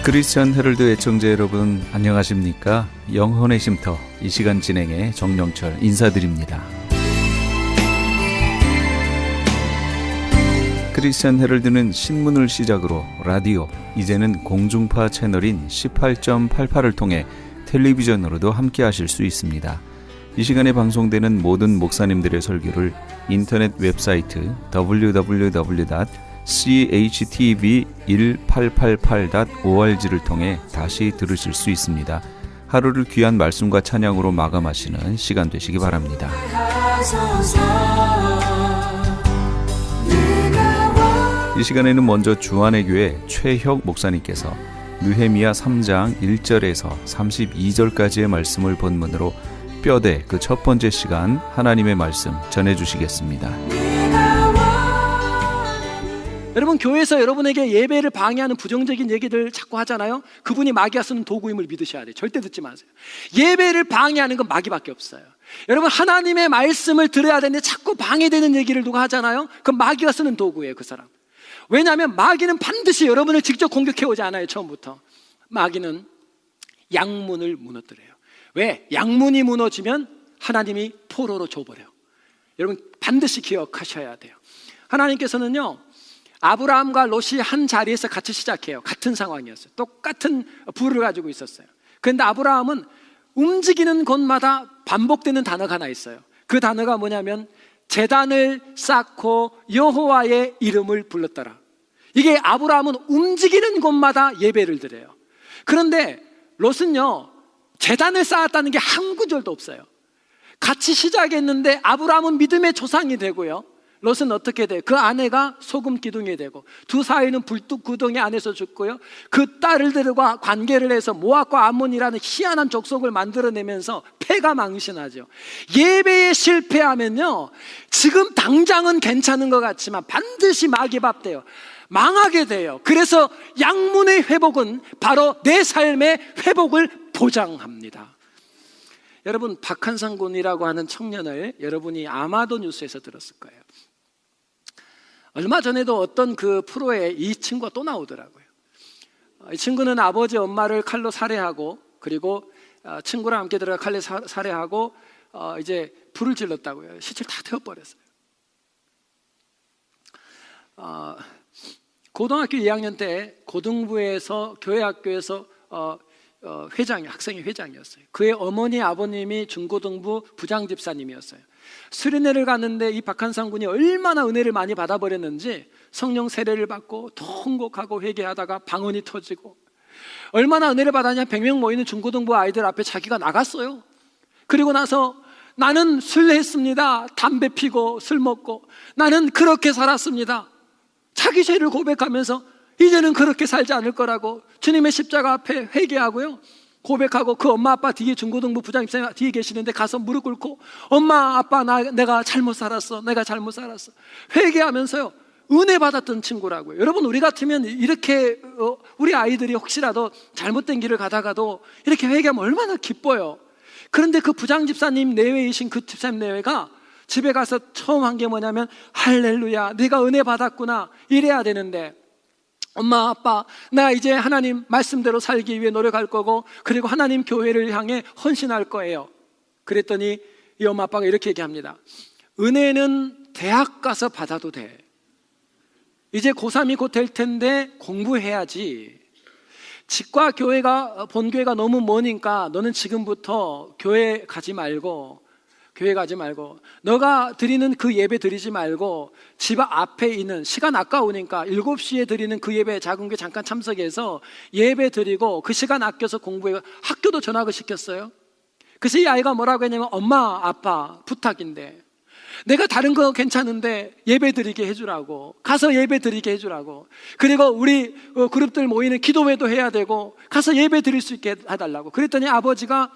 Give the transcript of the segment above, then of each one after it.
크리스천 헤럴드 애청자 여러분 안녕하십니까? 영혼의 쉼터 이 시간 진행의 정영철 인사드립니다. 크리스천 헤럴드는 신문을 시작으로 라디오, 이제는 공중파 채널인 18.88을 통해 텔레비전으로도 함께 하실 수 있습니다. 이 시간에 방송되는 모든 목사님들의 설교를 인터넷 웹사이트 www.chtv1888.org를 통해 다시 들으실 수 있습니다. 하루를 귀한 말씀과 찬양으로 마감하시는 시간 되시기 바랍니다. 이 시간에는 먼저 주안의 교회 최혁 목사님께서 느헤미야 3장 1절에서 32절까지의 말씀을 본문으로 뼈대 그 첫 번째 시간 하나님의 말씀 전해주시겠습니다. 여러분, 교회에서 여러분에게 예배를 방해하는 부정적인 얘기들 자꾸 하잖아요. 그분이 마귀가 쓰는 도구임을 믿으셔야 돼요. 절대 듣지 마세요. 예배를 방해하는 건 마귀밖에 없어요. 여러분, 하나님의 말씀을 들어야 되는데 자꾸 방해되는 얘기를 누가 하잖아요. 그건 마귀가 쓰는 도구예요, 그 사람. 왜냐하면 마귀는 반드시 여러분을 직접 공격해오지 않아요. 처음부터 마귀는 양문을 무너뜨려요. 왜? 양문이 무너지면 하나님이 포로로 줘버려요. 여러분 반드시 기억하셔야 돼요. 하나님께서는요, 아브라함과 롯이 한 자리에서 같이 시작해요. 같은 상황이었어요. 똑같은 불을 가지고 있었어요. 그런데 아브라함은 움직이는 곳마다 반복되는 단어가 하나 있어요. 그 단어가 뭐냐면 제단을 쌓고 여호와의 이름을 불렀더라. 이게 아브라함은 움직이는 곳마다 예배를 드려요. 그런데 롯은요, 제단을 쌓았다는 게 한 구절도 없어요. 같이 시작했는데 아브라함은 믿음의 조상이 되고요, 롯은 어떻게 돼요? 그 아내가 소금 기둥이 되고 두 사이는 불뚝 구덩이 안에서 죽고요, 그 딸들과 관계를 해서 모압과 암몬이라는 희한한 족속을 만들어내면서 패가 망신하죠. 예배에 실패하면요, 지금 당장은 괜찮은 것 같지만 반드시 마귀 밥 돼요. 망하게 돼요. 그래서 양문의 회복은 바로 내 삶의 회복을 보장합니다. 여러분, 박한상 군이라고 하는 청년을 여러분이 아마도 뉴스에서 들었을 거예요. 얼마 전에도 어떤 그 프로에 이 친구가 또 나오더라고요. 이 친구는 아버지 엄마를 칼로 살해하고, 그리고 친구랑 함께 들어가 칼로 살해하고 이제 불을 질렀다고요. 시체를 다 태워버렸어요. 고등학교 2학년 때 고등부에서 교회 학교에서 학생회 회장이었어요. 그의 어머니 아버님이 중고등부 부장집사님이었어요. 수련회를 갔는데 이 박한상 군이 얼마나 은혜를 많이 받아버렸는지 성령 세례를 받고 통곡하고 회개하다가 방언이 터지고, 얼마나 은혜를 받았냐, 100명 모이는 중고등부 아이들 앞에 자기가 나갔어요. 그리고 나서 나는 술 했습니다. 담배 피고 술 먹고 나는 그렇게 살았습니다. 자기 죄를 고백하면서 이제는 그렇게 살지 않을 거라고 주님의 십자가 앞에 회개하고요, 고백하고 그 엄마 아빠 뒤에 중고등부 부장님이 뒤에 계시는데 가서 무릎 꿇고 엄마 아빠 내가 잘못 살았어, 내가 잘못 살았어 회개하면서요 은혜 받았던 친구라고요. 여러분, 우리 같으면 이렇게 우리 아이들이 혹시라도 잘못된 길을 가다가도 이렇게 회개하면 얼마나 기뻐요. 그런데 그 부장집사님 내외이신 그 집사님 내외가 집에 가서 처음 한 게 뭐냐면 할렐루야, 내가 은혜 받았구나 이래야 되는데, 엄마 아빠 나 이제 하나님 말씀대로 살기 위해 노력할 거고, 그리고 하나님 교회를 향해 헌신할 거예요. 그랬더니 이 엄마 아빠가 이렇게 얘기합니다. 은혜는 대학 가서 받아도 돼. 이제 고3이 곧 될 텐데 공부해야지. 집과 교회가 본교회가 너무 머니까 너는 지금부터 교회 가지 말고 너가 드리는 그 예배 드리지 말고 집 앞에 있는, 시간 아까우니까 7시에 드리는 그 예배 작은 게 잠깐 참석해서 예배 드리고 그 시간 아껴서 공부해. 학교도 전학을 시켰어요. 그래서 이 아이가 뭐라고 했냐면 엄마 아빠 부탁인데 내가 다른 거 괜찮은데 예배 드리게 해주라고, 가서 예배 드리게 해주라고, 그리고 우리 그룹들 모이는 기도회도 해야 되고 가서 예배 드릴 수 있게 해달라고. 그랬더니 아버지가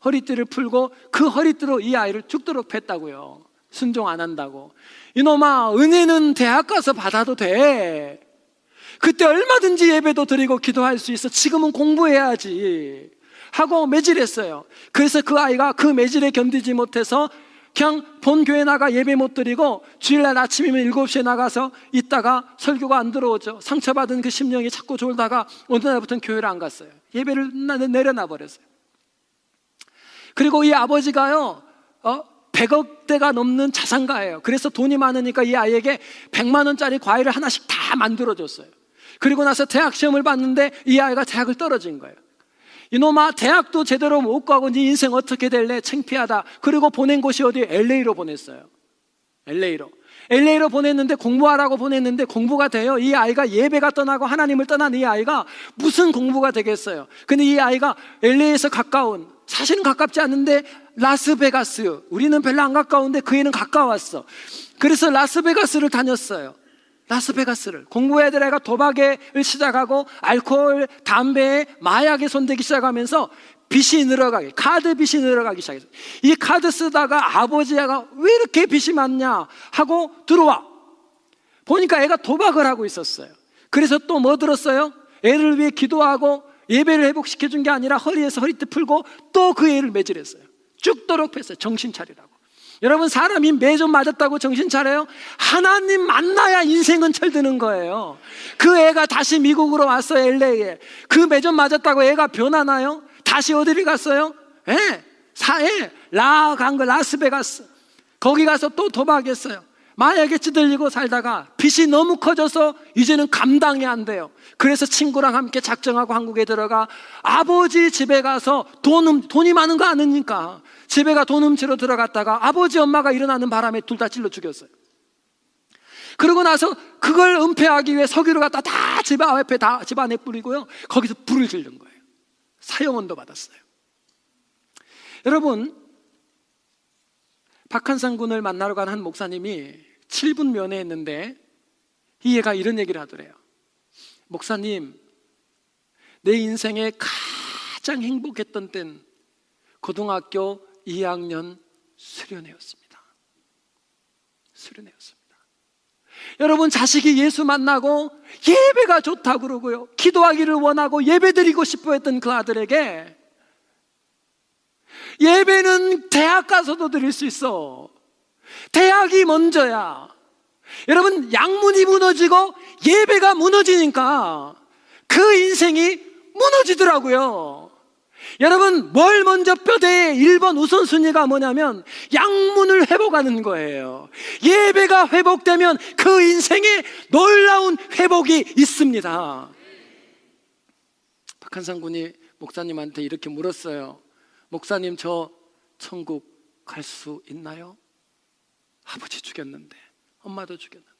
허리띠를 풀고 그 허리띠로 이 아이를 죽도록 팼다고요. 순종 안 한다고. 이놈아, 은혜는 대학 가서 받아도 돼. 그때 얼마든지 예배도 드리고 기도할 수 있어. 지금은 공부해야지 하고 매질했어요. 그래서 그 아이가 그 매질에 견디지 못해서 그냥 본교회 나가 예배 못 드리고 주일날 아침이면 7시에 나가서 있다가 설교가 안 들어오죠. 상처받은 그 심령이 자꾸 졸다가 어느 날부터는 교회를 안 갔어요. 예배를 내려놔 버렸어요. 그리고 이 아버지가요 100억대가 넘는 자산가예요. 그래서 돈이 많으니까 이 아이에게 100만 원짜리 과일을 하나씩 다 만들어줬어요. 그리고 나서 대학 시험을 봤는데 이 아이가 대학을 떨어진 거예요. 이놈아, 대학도 제대로 못 가고 네 인생 어떻게 될래? 창피하다. 그리고 보낸 곳이 어디? LA로 보냈어요. LA로 보냈는데, 공부하라고 보냈는데 공부가 돼요. 이 아이가 예배가 떠나고 하나님을 떠난 이 아이가 무슨 공부가 되겠어요? 근데 이 아이가 LA에서 가까운, 사실은 가깝지 않은데 라스베가스, 우리는 별로 안 가까운데 그 애는 가까웠어. 그래서 라스베가스를 다녔어요. 라스베가스를. 공부해야 될 애가 도박을 시작하고 알코올, 담배, 마약에 손대기 시작하면서 빚이 늘어가기, 카드 빚이 늘어가기 시작했어요. 이 카드 쓰다가 아버지가 왜 이렇게 빚이 많냐 하고 들어와 보니까 애가 도박을 하고 있었어요. 그래서 또 뭐 들었어요? 애를 위해 기도하고 예배를 회복시켜준 게 아니라 허리에서 허리띠 풀고 또 그 애를 매질했어요. 죽도록 했어요. 정신 차리라고. 여러분, 사람이 매 좀 맞았다고 정신 차려요? 하나님 만나야 인생은 철드는 거예요. 그 애가 다시 미국으로 왔어요. LA에. 그 매 좀 맞았다고 애가 변하나요? 다시 어디를 갔어요? 라스베가스. 거기 가서 또 도박했어요. 마약에 찌들리고 살다가 빚이 너무 커져서 이제는 감당이 안 돼요. 그래서 친구랑 함께 작정하고 한국에 들어가 아버지 집에 가서 돈이 많은 거 아니니까 집에 가 돈 훔치러 들어갔다가 아버지 엄마가 일어나는 바람에 둘 다 찔러 죽였어요. 그러고 나서 그걸 은폐하기 위해 석유를 갖다 다 집 안에 뿌리고요, 거기서 불을 지른 거예요. 사형원도 받았어요. 여러분, 박한상 군을 만나러 간 한 목사님이 7분 면회했는데 이 애가 이런 얘기를 하더래요. 목사님, 내 인생에 가장 행복했던 때는 고등학교 2학년 수련회였습니다. 여러분, 자식이 예수 만나고 예배가 좋다고 그러고요, 기도하기를 원하고 예배 드리고 싶어 했던 그 아들에게 예배는 대학 가서도 드릴 수 있어. 대학이 먼저야. 여러분, 양문이 무너지고 예배가 무너지니까 그 인생이 무너지더라고요. 여러분, 뭘 먼저 뼈대의 1번 우선순위가 뭐냐면 양문을 회복하는 거예요. 예배가 회복되면 그 인생에 놀라운 회복이 있습니다. 박한상 군이 목사님한테 이렇게 물었어요. 목사님, 저 천국 갈 수 있나요? 아버지 죽였는데, 엄마도 죽였는데.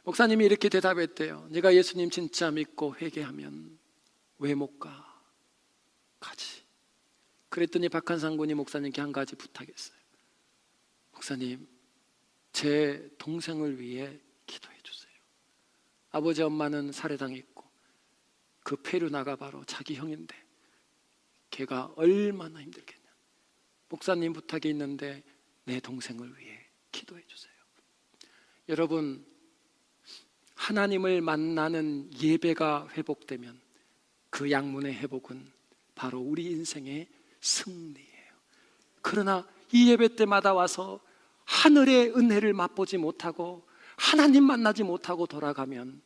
목사님이 이렇게 대답했대요. 네가 예수님 진짜 믿고 회개하면 왜 못 가? 가지. 그랬더니 박한상 군이 목사님께 한 가지 부탁했어요. 목사님, 제 동생을 위해 기도해 주세요. 아버지 엄마는 살해당했고 그 페루 나가바로 자기 형인데 걔가 얼마나 힘들겠냐. 목사님 부탁이 있는데 내 동생을 위해 기도해 주세요. 여러분, 하나님을 만나는 예배가 회복되면 그 양문의 회복은 바로 우리 인생의 승리예요. 그러나 이 예배 때마다 와서 하늘의 은혜를 맛보지 못하고 하나님 만나지 못하고 돌아가면,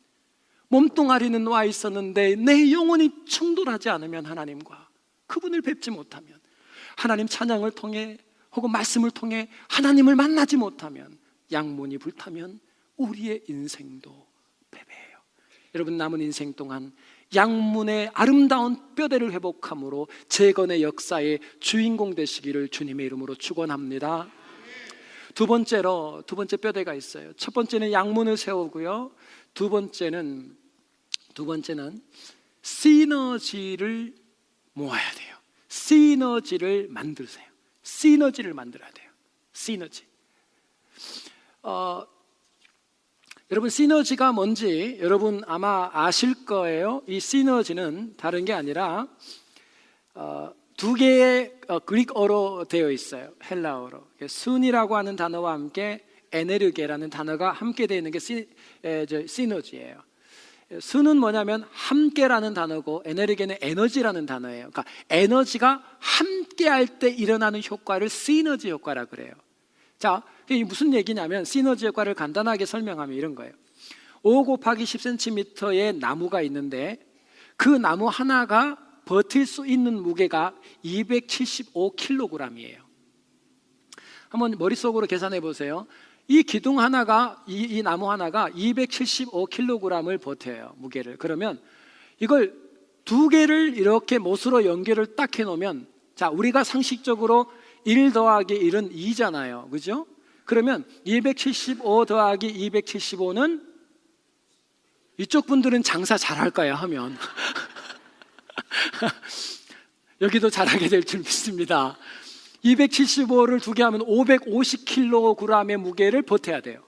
몸뚱아리는 와 있었는데 내 영혼이 충돌하지 않으면, 하나님과 그분을 뵙지 못하면, 하나님 찬양을 통해 혹은 말씀을 통해 하나님을 만나지 못하면, 양문이 불타면 우리의 인생도 패배해요. 여러분, 남은 인생 동안 양문의 아름다운 뼈대를 회복함으로 재건의 역사의 주인공 되시기를 주님의 이름으로 축원합니다. 두 번째 뼈대가 있어요. 첫 번째는 양문을 세우고요, 두 번째는 시너지를 모아야 돼요. 시너지를 만들어야 돼요. 시너지. 여러분, 시너지가 뭔지 여러분 아마 아실 거예요. 이 시너지는 다른 게 아니라 두 개의 그릭어로 되어 있어요. 헬라어로. 순이라고 하는 단어와 함께 에네르게라는 단어가 함께 되어 있는 게 시너지예요. 수는 뭐냐면 함께라는 단어고 에너지는 에너지라는 단어예요. 그러니까 에너지가 함께할 때 일어나는 효과를 시너지 효과라 그래요. 자, 이게 무슨 얘기냐면 시너지 효과를 간단하게 설명하면 이런 거예요. 5 곱하기 10cm의 나무가 있는데 그 나무 하나가 버틸 수 있는 무게가 275kg이에요. 한번 머릿속으로 계산해 보세요. 이 기둥 하나가 이 나무 하나가 275kg을 버텨요, 무게를. 그러면 이걸 두 개를 이렇게 못으로 연결을 딱 해놓으면, 자, 우리가 상식적으로 1 더하기 1은 2잖아요, 그죠? 그러면 275 더하기 275는 이쪽 분들은 장사 잘할 거예요 하면 여기도 잘하게 될 줄 믿습니다. 275를 두 개 하면 550kg의 무게를 버텨야 돼요.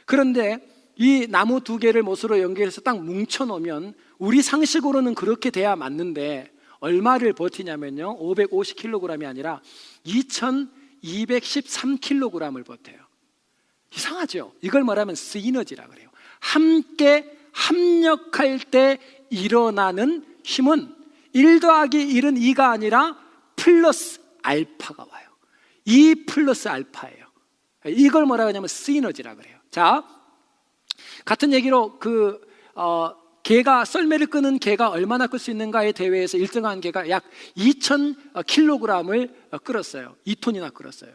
그런데 이 나무 두 개를 못으로 연결해서 딱 뭉쳐놓으면 우리 상식으로는 그렇게 돼야 맞는데 얼마를 버티냐면요, 550kg이 아니라 2213kg을 버텨요. 이상하죠? 이걸 말하면 시너지라 그래요. 함께 합력할 때 일어나는 힘은 1 더하기 1은 2가 아니라 플러스 알파가 와요. 2 플러스 알파예요. 이걸 뭐라고 하냐면 시너지라 그래요. 자, 같은 얘기로 개가, 썰매를 끄는 개가 얼마나 끌 수 있는가의 대회에서 1등한 개가 약 2000kg을 끌었어요. 2톤이나 끌었어요.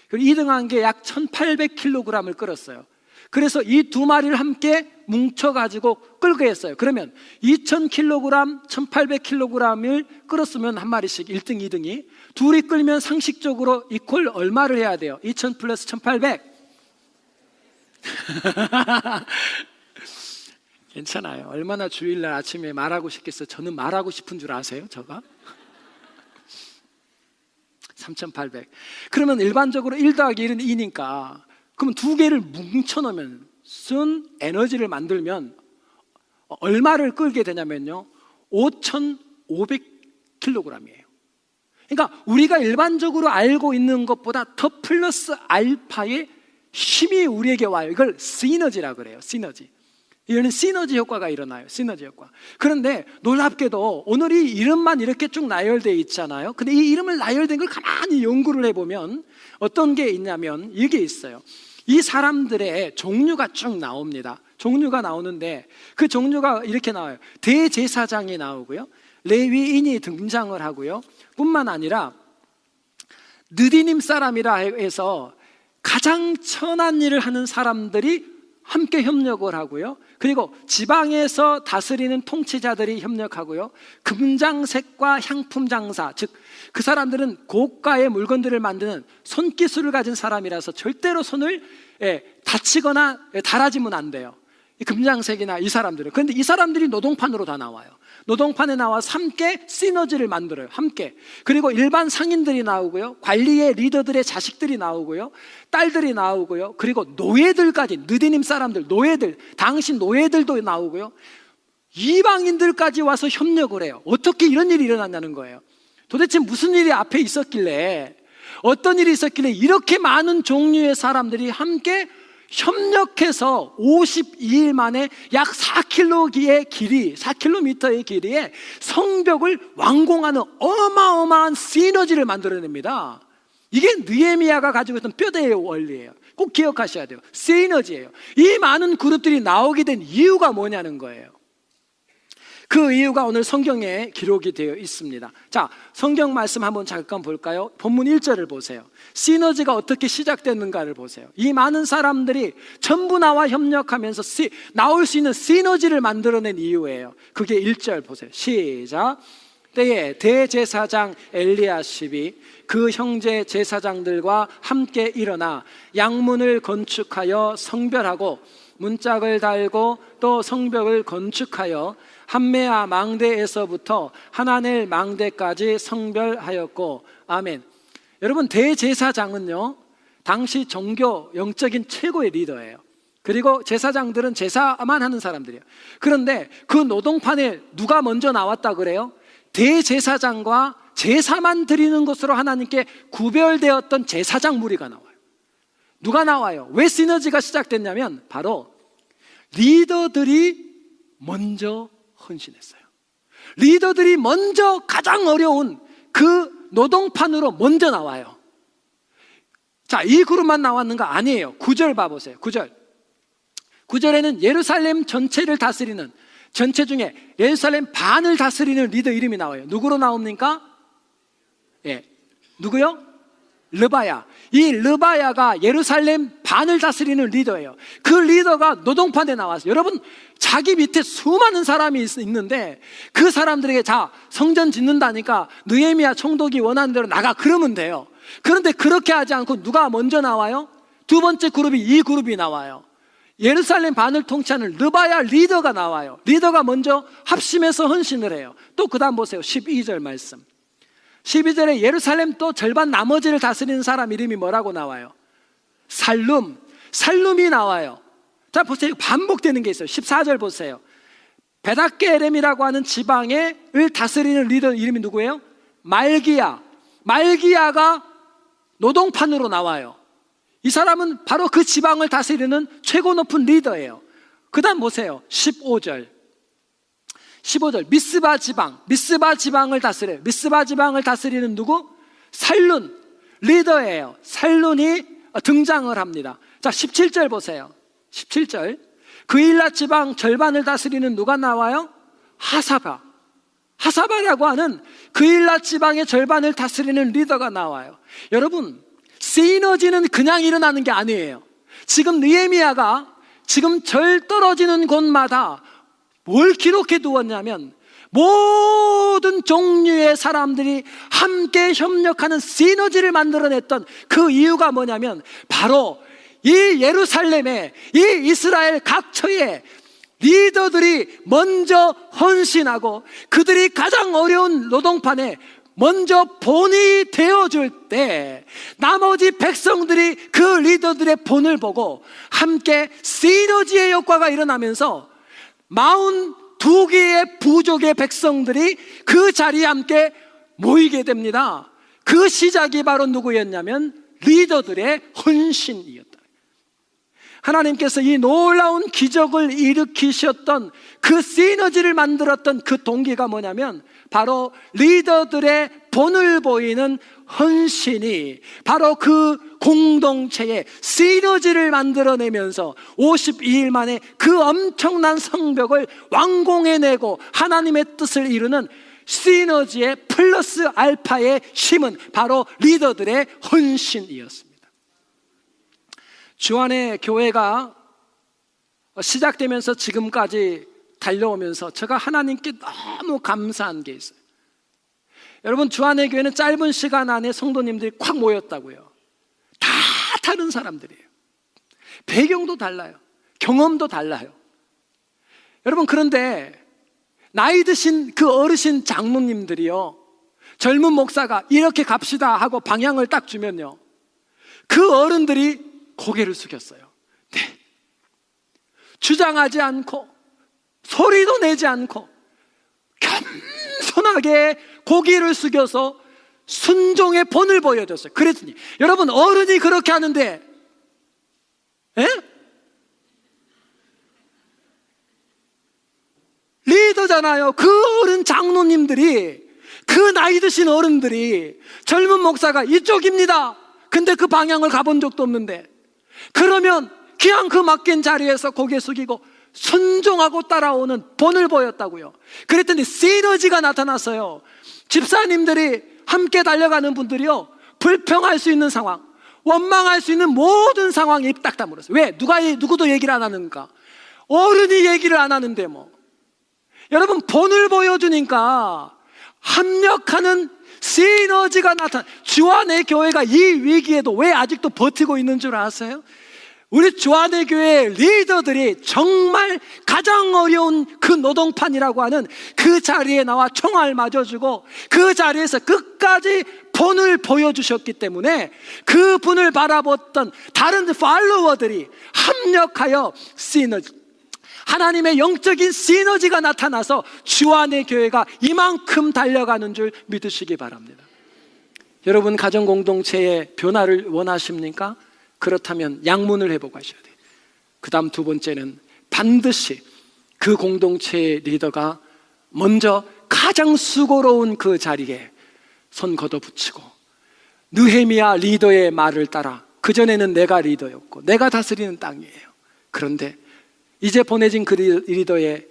그리고 2등한 게 약 1800kg을 끌었어요. 그래서 이 두 마리를 함께 뭉쳐가지고 끌게 했어요. 그러면 2000kg, 1800kg을 끌었으면 한 마리씩 1등, 2등이 둘이 끌면 상식적으로 이퀄 얼마를 해야 돼요? 2000 플러스 1800 괜찮아요. 얼마나 주일날 아침에 말하고 싶겠어요. 저는 말하고 싶은 줄 아세요? 저가 3800. 그러면 일반적으로 1 더하기 1은 2니까 그러면 두 개를 뭉쳐놓으면 쓴 에너지를 만들면 얼마를 끌게 되냐면요, 5500kg이에요. 그러니까 우리가 일반적으로 알고 있는 것보다 더 플러스 알파의 힘이 우리에게 와요. 이걸 시너지라 그래요. 시너지. 이거는 시너지 효과가 일어나요. 시너지 효과. 그런데 놀랍게도 오늘 이 이름만 이렇게 쭉 나열되어 있잖아요. 근데 이 이름을 나열된 걸 가만히 연구를 해보면 어떤 게 있냐면 이게 있어요. 이 사람들의 종류가 쭉 나옵니다. 종류가 나오는데 그 종류가 이렇게 나와요. 대제사장이 나오고요, 레위인이 등장을 하고요, 뿐만 아니라 느디님 사람이라 해서 가장 천한 일을 하는 사람들이 함께 협력을 하고요, 그리고 지방에서 다스리는 통치자들이 협력하고요, 금장색과 향품 장사, 즉 그 사람들은 고가의 물건들을 만드는 손기술을 가진 사람이라서 절대로 손을 다치거나 달아지면 안 돼요. 이 금장색이나 이 사람들은. 그런데 이 사람들이 노동판으로 다 나와요. 노동판에 나와서 함께 시너지를 만들어요. 함께. 그리고 일반 상인들이 나오고요, 관리의 리더들의 자식들이 나오고요, 딸들이 나오고요, 그리고 노예들까지, 느디님 사람들, 노예들, 당신 노예들도 나오고요, 이방인들까지 와서 협력을 해요. 어떻게 이런 일이 일어났냐는 거예요. 도대체 무슨 일이 앞에 있었길래, 어떤 일이 있었길래 이렇게 많은 종류의 사람들이 함께 협력해서 52일 만에 약 4km의 길이, 4km의 길이에 성벽을 완공하는 어마어마한 시너지를 만들어냅니다. 이게 느헤미야가 가지고 있던 뼈대의 원리예요. 꼭 기억하셔야 돼요. 시너지예요. 이 많은 그룹들이 나오게 된 이유가 뭐냐는 거예요. 그 이유가 오늘 성경에 기록이 되어 있습니다. 자, 성경 말씀 한번 잠깐 볼까요? 본문 1절을 보세요. 시너지가 어떻게 시작됐는가를 보세요. 이 많은 사람들이 전부 나와 협력하면서 나올 수 있는 시너지를 만들어낸 이유예요. 그게 1절 보세요. 시작. 때에 대제사장 엘리야십이 그 형제 제사장들과 함께 일어나 양문을 건축하여 성별하고 문짝을 달고 또 성벽을 건축하여 함메아 망대에서부터 하나넬 망대까지 성별하였고. 아멘. 여러분, 대제사장은요, 당시 종교 영적인 최고의 리더예요. 그리고 제사장들은 제사만 하는 사람들이에요. 그런데 그 노동판에 누가 먼저 나왔다 그래요? 대제사장과 제사만 드리는 것으로 하나님께 구별되었던 제사장 무리가 나와요. 누가 나와요? 왜 시너지가 시작됐냐면 바로 리더들이 먼저 헌신했어요. 리더들이 먼저 가장 어려운 그 노동판으로 먼저 나와요. 자, 이 그룹만 나왔는가? 아니에요. 9절 봐보세요. 9절에는 예루살렘 전체를 다스리는, 전체 중에 예루살렘 반을 다스리는 리더 이름이 나와요. 누구로 나옵니까? 예, 누구요? 르바야. 이 르바야가 예루살렘 반을 다스리는 리더예요. 그 리더가 노동판에 나왔어요. 여러분, 자기 밑에 수많은 사람이 있는데 그 사람들에게 자, 성전 짓는다니까 느헤미야 총독이 원하는 대로 나가, 그러면 돼요. 그런데 그렇게 하지 않고 누가 먼저 나와요? 두 번째 그룹이 이 그룹이 나와요. 예루살렘 반을 통치하는 르바야 리더가 나와요. 리더가 먼저 합심해서 헌신을 해요. 또 그 다음 보세요. 12절 말씀. 12절에 예루살렘 또 절반 나머지를 다스리는 사람 이름이 뭐라고 나와요? 살룸이 나와요. 자, 보세요. 반복되는 게 있어요. 14절 보세요. 베닥게렘이라고 하는 지방을 다스리는 리더 이름이 누구예요? 말기야가 노동판으로 나와요. 이 사람은 바로 그 지방을 다스리는 최고 높은 리더예요. 그 다음 보세요. 15절 미스바 지방을 다스려요. 미스바 지방을 다스리는 누구? 살룬 리더예요. 살룬이 등장을 합니다. 자, 17절 보세요. 17절 그일라 지방 절반을 다스리는 누가 나와요? 하사바라고 하는 그일라 지방의 절반을 다스리는 리더가 나와요. 여러분, 시너지는 그냥 일어나는 게 아니에요. 지금 느헤미야가 지금 절 떨어지는 곳마다 뭘 기록해 두었냐면 모든 종류의 사람들이 함께 협력하는 시너지를 만들어냈던 그 이유가 뭐냐면 바로 이 예루살렘에, 이 이스라엘 각처에 리더들이 먼저 헌신하고 그들이 가장 어려운 노동판에 먼저 본이 되어줄 때 나머지 백성들이 그 리더들의 본을 보고 함께 시너지의 효과가 일어나면서 42개의 부족의 백성들이 그 자리에 함께 모이게 됩니다. 그 시작이 바로 누구였냐면 리더들의 헌신이었다. 하나님께서 이 놀라운 기적을 일으키셨던 그 시너지를 만들었던 그 동기가 뭐냐면 바로 리더들의 본을 보이는 헌신이 바로 그 공동체의 시너지를 만들어내면서 52일 만에 그 엄청난 성벽을 완공해내고 하나님의 뜻을 이루는 시너지의 플러스 알파의 힘은 바로 리더들의 헌신이었습니다. 주안의 교회가 시작되면서 지금까지 달려오면서 제가 하나님께 너무 감사한 게 있어요. 여러분, 주안의 교회는 짧은 시간 안에 성도님들이 콱 모였다고요. 다 다른 사람들이에요. 배경도 달라요. 경험도 달라요. 여러분, 그런데 나이 드신 그 어르신 장로님들이요, 젊은 목사가 이렇게 갑시다 하고 방향을 딱 주면요, 그 어른들이 고개를 숙였어요. 네. 주장하지 않고 소리도 내지 않고 겸손하게 고개를 숙여서 순종의 본을 보여줬어요. 그랬더니 여러분, 어른이 그렇게 하는데 리더잖아요. 그 어른 장로님들이, 그 나이 드신 어른들이 젊은 목사가 이쪽입니다. 근데 그 방향을 가본 적도 없는데 그러면 그냥 그 맡긴 자리에서 고개 숙이고 순종하고 따라오는 본을 보였다고요. 그랬더니 시너지가 나타났어요. 집사님들이 함께 달려가는 분들이요, 불평할 수 있는 상황, 원망할 수 있는 모든 상황에 입 딱 다물었어요. 왜? 누구도 얘기를 안 하는가? 어른이 얘기를 안 하는데 뭐. 여러분, 본을 보여주니까 합력하는 시너지가 나타나. 주안의 교회가 이 위기에도 왜 아직도 버티고 있는 줄 아세요? 우리 주안의 교회 리더들이 정말 가장 어려운 그 노동판이라고 하는 그 자리에 나와 총알 맞아주고 그 자리에서 끝까지 본을 보여주셨기 때문에 그 분을 바라봤던 다른 팔로워들이 합력하여 시너지, 하나님의 영적인 시너지가 나타나서 주안의 교회가 이만큼 달려가는 줄 믿으시기 바랍니다. 여러분, 가정 공동체의 변화를 원하십니까? 그렇다면 양문을 해보고 하셔야 돼요. 그 다음 두 번째는 반드시 그 공동체의 리더가 먼저 가장 수고로운 그 자리에 손 걷어붙이고 느헤미야 리더의 말을 따라, 그전에는 내가 리더였고 내가 다스리는 땅이에요. 그런데 이제 보내진 그 리더의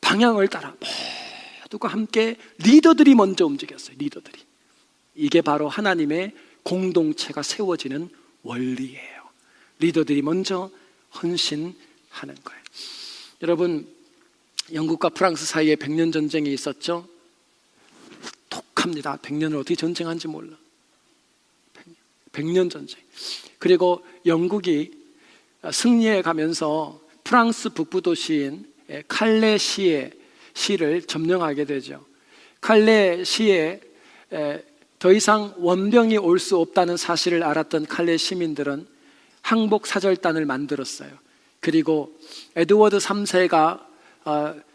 방향을 따라 모두가 함께 리더들이 먼저 움직였어요. 리더들이. 이게 바로 하나님의 공동체가 세워지는 원리예요. 리더들이 먼저 헌신하는 거예요. 여러분, 영국과 프랑스 사이에 100년 전쟁이 있었죠. 독합니다. 100년을 어떻게 전쟁한지 몰라. 100년 전쟁. 그리고 영국이 승리해 가면서 프랑스 북부 도시인 칼레 시를 점령하게 되죠. 칼레 시에 더 이상 원병이 올 수 없다는 사실을 알았던 칼레 시민들은 항복 사절단을 만들었어요. 그리고 에드워드 3세가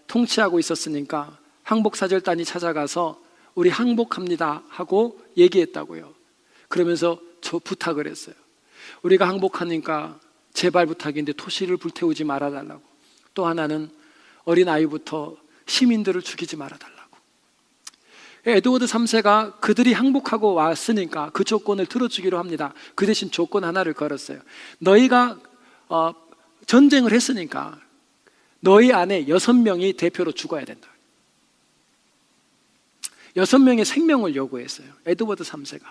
통치하고 있었으니까 항복 사절단이 찾아가서 우리 항복합니다 하고 얘기했다고요. 그러면서 저 부탁을 했어요. 우리가 항복하니까 제발 부탁인데 도시를 불태우지 말아달라고. 또 하나는 어린아이부터 시민들을 죽이지 말아달라고. 에드워드 3세가 그들이 항복하고 왔으니까 그 조건을 들어주기로 합니다. 그 대신 조건 하나를 걸었어요. 너희가 전쟁을 했으니까 너희 안에 6명이 대표로 죽어야 된다. 6명의 생명을 요구했어요. 에드워드 3세가.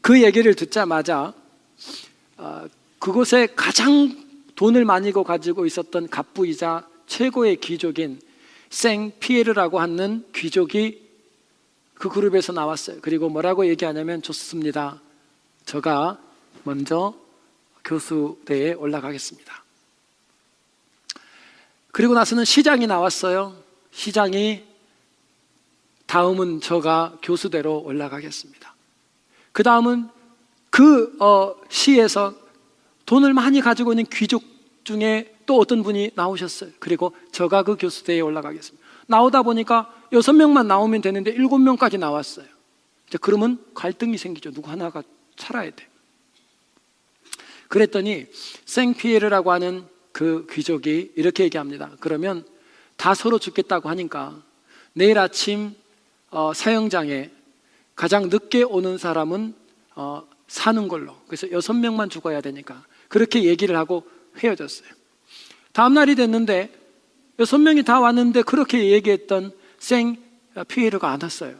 그 얘기를 듣자마자 그곳에 가장 돈을 많이 가지고 있었던 갑부이자 최고의 귀족인 생 피에르라고 하는 귀족이 그 그룹에서 나왔어요. 그리고 뭐라고 얘기하냐면, 좋습니다. 제가 먼저 교수대에 올라가겠습니다. 그리고 나서는 시장이 나왔어요. 시장이 다음은 제가 교수대로 올라가겠습니다. 그 다음은 그 시에서 돈을 많이 가지고 있는 귀족 중에 또 어떤 분이 나오셨어요. 그리고 제가 그 교수대에 올라가겠습니다. 나오다 보니까 6명만 나오면 되는데 7명까지 나왔어요. 이제 그러면 갈등이 생기죠. 누구 하나가 살아야 돼. 그랬더니 생피에르라고 하는 그 귀족이 이렇게 얘기합니다. 그러면 다 서로 죽겠다고 하니까 내일 아침 사형장에 가장 늦게 오는 사람은 사는 걸로. 그래서 6명만 죽어야 되니까 그렇게 얘기를 하고 헤어졌어요. 다음 날이 됐는데 6명이 다 왔는데 그렇게 얘기했던 생 피에르가 안 왔어요.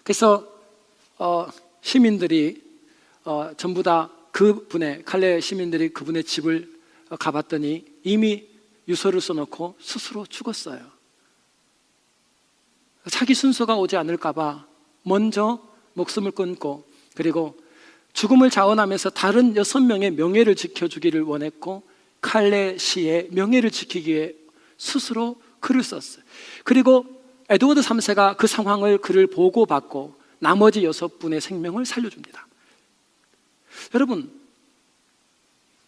그래서 시민들이 전부 다 그분의 칼레 시민들이 그분의 집을 가봤더니 이미 유서를 써놓고 스스로 죽었어요. 자기 순서가 오지 않을까 봐 먼저 목숨을 끊고, 그리고 죽음을 자원하면서 다른 6명의 명예를 지켜주기를 원했고 칼레 시의 명예를 지키기 위해 스스로 글을 썼어요. 그리고 에드워드 3세가 그 상황을 글을 보고받고 나머지 6분의 생명을 살려줍니다. 여러분,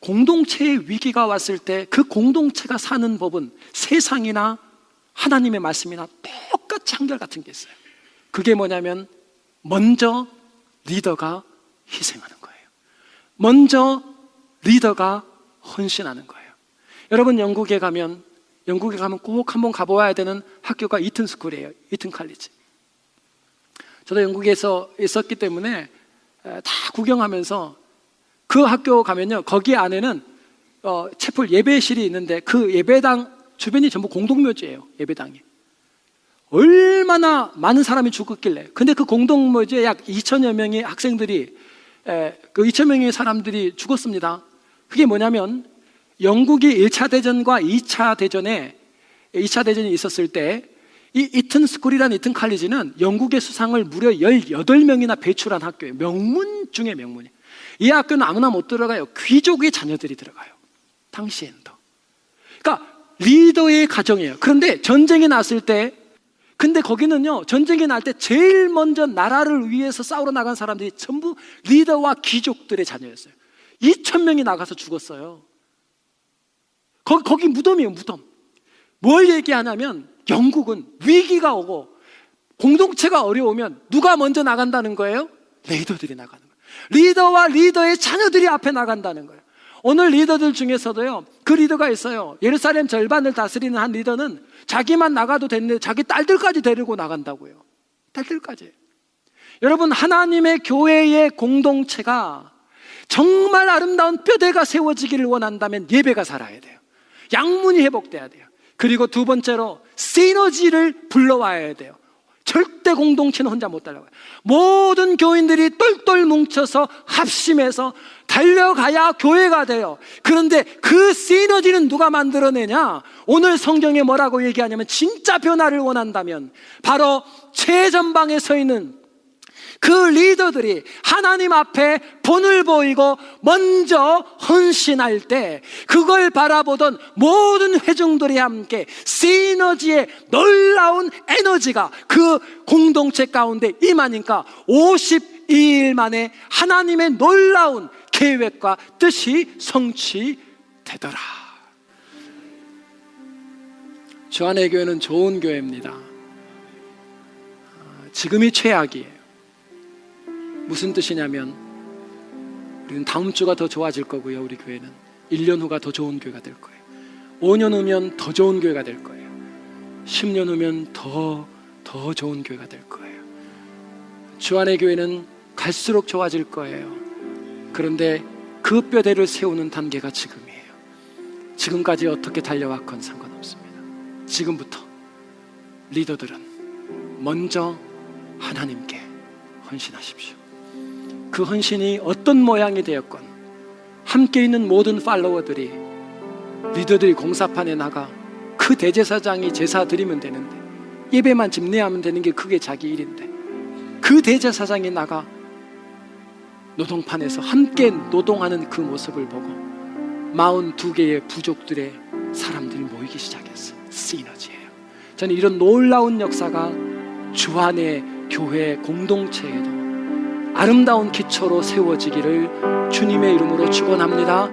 공동체의 위기가 왔을 때 그 공동체가 사는 법은 세상이나 하나님의 말씀이나 똑같이 한결같은 게 있어요. 그게 뭐냐면 먼저 리더가 희생하는 거예요. 먼저 리더가 헌신하는 거예요. 여러분, 영국에 가면 꼭 한번 가보아야 되는 학교가 이튼 스쿨이에요. 이튼 칼리지. 저도 영국에서 있었기 때문에 다 구경하면서 그 학교 가면요, 거기 안에는 채플 예배실이 있는데 그 예배당 주변이 전부 공동묘지예요. 예배당이 얼마나 많은 사람이 죽었길래. 근데 그 공동묘지에 약 2천여 명의 학생들이, 그 2천 명의 사람들이 죽었습니다. 그게 뭐냐면 영국이 1차 대전과 2차 대전이 있었을 때 이 이튼 스쿨이라는 이튼 칼리지는 영국의 수상을 무려 18명이나 배출한 학교예요. 명문 중에 명문이에요. 이 학교는 아무나 못 들어가요. 귀족의 자녀들이 들어가요. 당시엔 더. 그러니까 리더의 가정이에요. 그런데 전쟁이 났을 때, 근데 거기는요, 전쟁이 날 때 제일 먼저 나라를 위해서 싸우러 나간 사람들이 전부 리더와 귀족들의 자녀였어요. 2,000명이 나가서 죽었어요. 거기 무덤이에요, 무덤. 뭘 얘기하냐면 영국은 위기가 오고 공동체가 어려우면 누가 먼저 나간다는 거예요? 리더들이 나가는 거예요. 리더와 리더의 자녀들이 앞에 나간다는 거예요. 오늘 리더들 중에서도요, 그 리더가 있어요. 예루살렘 절반을 다스리는 한 리더는 자기만 나가도 됐는데 자기 딸들까지 데리고 나간다고요. 딸들까지. 여러분, 하나님의 교회의 공동체가 정말 아름다운 뼈대가 세워지기를 원한다면 예배가 살아야 돼요. 양문이 회복돼야 돼요. 그리고 두 번째로 시너지를 불러와야 돼요. 절대 공동체는 혼자 못 달려가요. 모든 교인들이 똘똘 뭉쳐서 합심해서 달려가야 교회가 돼요. 그런데 그 시너지는 누가 만들어내냐? 오늘 성경에 뭐라고 얘기하냐면, 진짜 변화를 원한다면 바로 최전방에 서 있는 그 리더들이 하나님 앞에 본을 보이고 먼저 헌신할 때 그걸 바라보던 모든 회중들이 함께 시너지의 놀라운 에너지가 그 공동체 가운데 임하니까 52일 만에 하나님의 놀라운 계획과 뜻이 성취되더라. 주안의 교회는 좋은 교회입니다. 지금이 최악이에요. 무슨 뜻이냐면, 우리는 다음 주가 더 좋아질 거고요. 우리 교회는 1년 후가 더 좋은 교회가 될 거예요. 5년 후면 더 좋은 교회가 될 거예요. 10년 후면 더 좋은 교회가 될 거예요. 주안의 교회는 갈수록 좋아질 거예요. 그런데 그 뼈대를 세우는 단계가 지금이에요. 지금까지 어떻게 달려왔건 상관없습니다. 지금부터 리더들은 먼저 하나님께 헌신하십시오. 그 헌신이 어떤 모양이 되었건 함께 있는 모든 팔로워들이, 리더들이 공사판에 나가 그 대제사장이 제사 드리면 되는데 예배만 집례하면 되는 게 그게 자기 일인데, 그 대제사장이 나가 노동판에서 함께 노동하는 그 모습을 보고 42개의 부족들의 사람들이 모이기 시작했어요. 시너지예요. 저는 이런 놀라운 역사가 주안의 교회 공동체에도 아름다운 기초로 세워지기를 주님의 이름으로 축원합니다.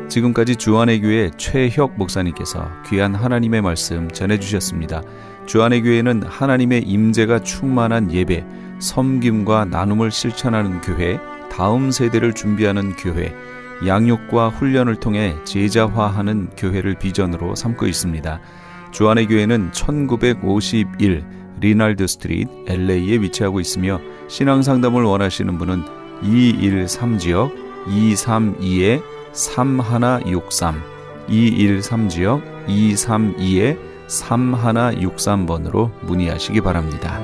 지금까지 주안의 교회 최혁 목사님께서 귀한 하나님의 말씀 전해주셨습니다. 주안의 교회는 하나님의 임재가 충만한 예배, 섬김과 나눔을 실천하는 교회, 다음 세대를 준비하는 교회, 양육과 훈련을 통해 제자화하는 교회를 비전으로 삼고 있습니다. 주안의 교회는 1951 리날드 스트리트 LA에 위치하고 있으며, 신앙상담을 원하시는 분은 213지역 232-3163 213지역 232-3163번으로 문의하시기 바랍니다.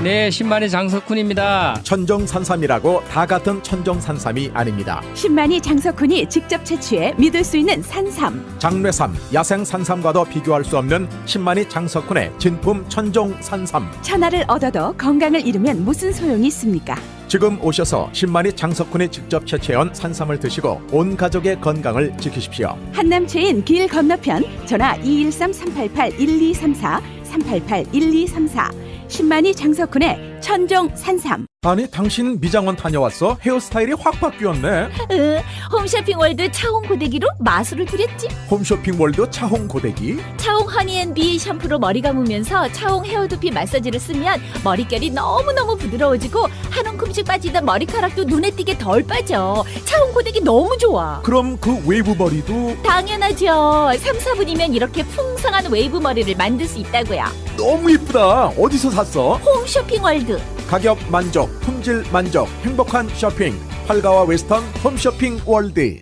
네, 신만의 장석훈입니다. 천정산삼이라고 다 같은 천정산삼이 아닙니다. 신만이 장석훈이 직접 채취해 믿을 수 있는 산삼. 장례삼, 야생산삼과도 비교할 수 없는 신만이 장석훈의 진품 천정산삼. 천하를 얻어도 건강을 잃으면 무슨 소용이 있습니까? 지금 오셔서 신만이 장석훈이 직접 채취해온 산삼을 드시고 온 가족의 건강을 지키십시오. 한남체인 길 건너편, 전화 213-388-1234 388-1234. 신만이 장석훈의 천정 산삼. 아니, 당신 미장원 다녀왔어? 헤어스타일이 확 바뀌었네. 홈쇼핑월드 차홍 고데기로 마술을 부렸지. 홈쇼핑월드 차홍 고데기. 차홍 허니앤비 샴푸로 머리 감으면서 차홍 헤어두피 마사지를 쓰면 머릿결이 너무너무 부드러워지고 한 움큼씩 빠지던 머리카락도 눈에 띄게 덜 빠져. 차홍 고데기 너무 좋아. 그럼 그 웨이브 머리도? 당연하죠. 3, 4분이면 이렇게 풍성한 웨이브 머리를 만들 수 있다고요. 너무 이쁘다. 어디서 샀어? 홈쇼핑월드. 가격 만족, 품질 만족, 행복한 쇼핑. 활가와 웨스턴 홈쇼핑 월드.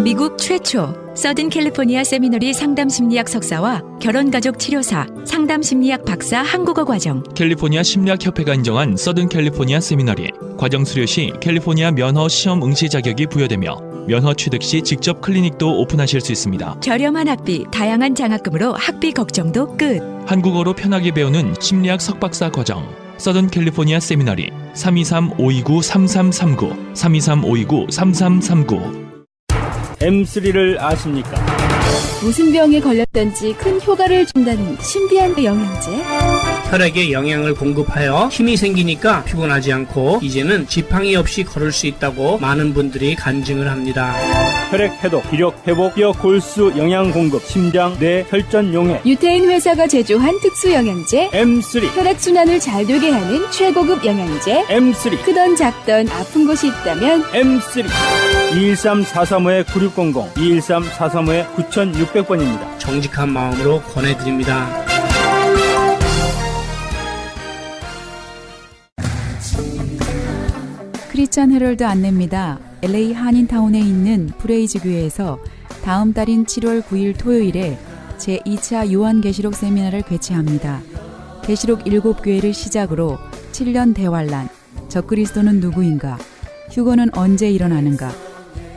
미국 최초 서든 캘리포니아 세미너리 상담심리학 석사와 결혼가족 치료사, 상담심리학 박사 한국어 과정. 캘리포니아 심리학협회가 인정한 서든 캘리포니아 세미너리. 과정 수료 시 캘리포니아 면허 시험 응시 자격이 부여되며 면허 취득 시 직접 클리닉도 오픈하실 수 있습니다. 저렴한 학비, 다양한 장학금으로 학비 걱정도 끝. 한국어로 편하게 배우는 심리학 석박사 과정. 서든 캘리포니아 세미너리 323-529-3339 323-529-3339. M3를 아십니까? 무슨 병에 걸렸던지 큰 효과를 준다는 신비한 영양제. 혈액에 영양을 공급하여 힘이 생기니까 피곤하지 않고 이제는 지팡이 없이 걸을 수 있다고 많은 분들이 간증을 합니다. 혈액 해독, 기력 회복, 뼈 골수 영양 공급, 심장, 뇌, 혈전 용해. 유태인 회사가 제조한 특수 영양제. M3, 혈액순환을 잘 되게 하는 최고급 영양제. M3, 크던 작던 아픈 곳이 있다면 M3. 213-435-9600, 213-435-9600번입니다. 정직한 마음으로 권해드립니다. 크리스찬 헤럴드 안내입니다. LA 한인타운에 있는 프레이즈 교회에서 다음 달인 7월 9일 토요일에 제2차 요한계시록 세미나를 개최합니다. 계시록 7교회를 시작으로 7년 대환란, 적그리스도는 누구인가, 휴거는 언제 일어나는가,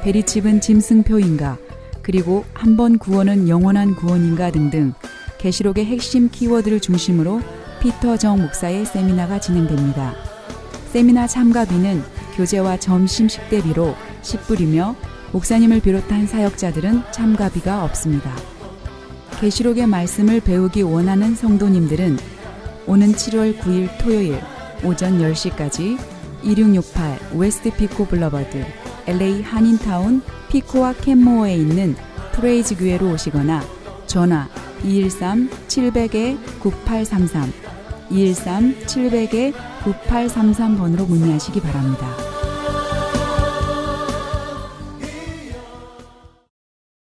베리칩은 짐승표인가, 그리고 한 번 구원은 영원한 구원인가 등등 계시록의 핵심 키워드를 중심으로 피터 정 목사의 세미나가 진행됩니다. 세미나 참가비는 교재와 점심 식대비로 10불이며 목사님을 비롯한 사역자들은 참가비가 없습니다. 계시록의 말씀을 배우기 원하는 성도님들은 오는 7월 9일 토요일 오전 10시까지 2668 웨스트 피코 블러버드 LA 한인타운 피코와 캔모어에 있는 프레이즈 교회로 오시거나 전화 213-700-9833 213-700-9833번으로 문의하시기 바랍니다.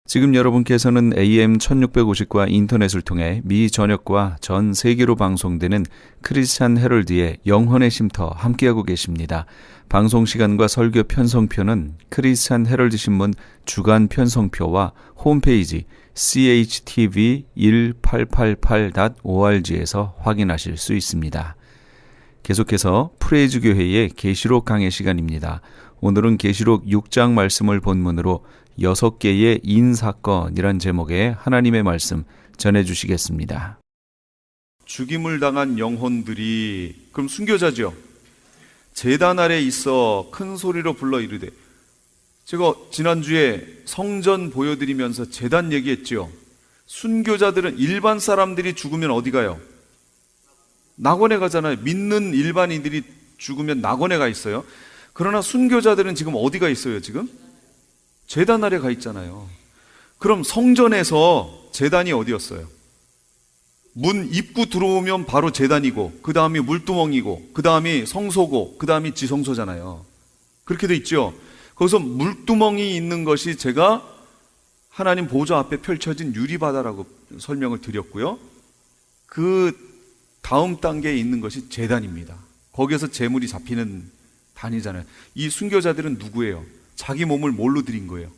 지금 여러분께서는 AM 1650과 인터넷을 통해 미 전역과 전 세계로 방송되는 크리스찬 헤럴드의 영혼의 쉼터 함께하고 계십니다. 방송 시간과 설교 편성표는 크리스찬 헤럴드 신문 주간 편성표와 홈페이지 chtv1888.org에서 확인하실 수 있습니다. 계속해서 프레이즈 교회의 계시록 강해 시간입니다. 오늘은 계시록 6장 말씀을 본문으로 6개의 인사건이란 제목의 하나님의 말씀 전해주시겠습니다. 죽임을 당한 영혼들이 그럼 순교자죠. 제단 아래 있어 큰 소리로 불러 이르되, 제가 지난주에 성전 보여드리면서 제단 얘기했죠. 순교자들은 일반 사람들이 죽으면 어디 가요? 낙원에 가잖아요. 믿는 일반인들이 죽으면 낙원에 가 있어요. 그러나 순교자들은 지금 어디가 있어요? 지금? 제단 아래 가 있잖아요. 그럼 성전에서 제단이 어디였어요? 문 입구 들어오면 바로 제단이고, 그 다음이 물두멍이고, 그 다음이 성소고, 그 다음이 지성소잖아요. 그렇게 돼 있죠. 거기서 물두멍이 있는 것이 제가 하나님 보좌 앞에 펼쳐진 유리바다라고 설명을 드렸고요. 그 다음 단계에 있는 것이 제단입니다. 거기에서 제물이 잡히는 단이잖아요. 이 순교자들은 누구예요? 자기 몸을 뭘로 드린 거예요?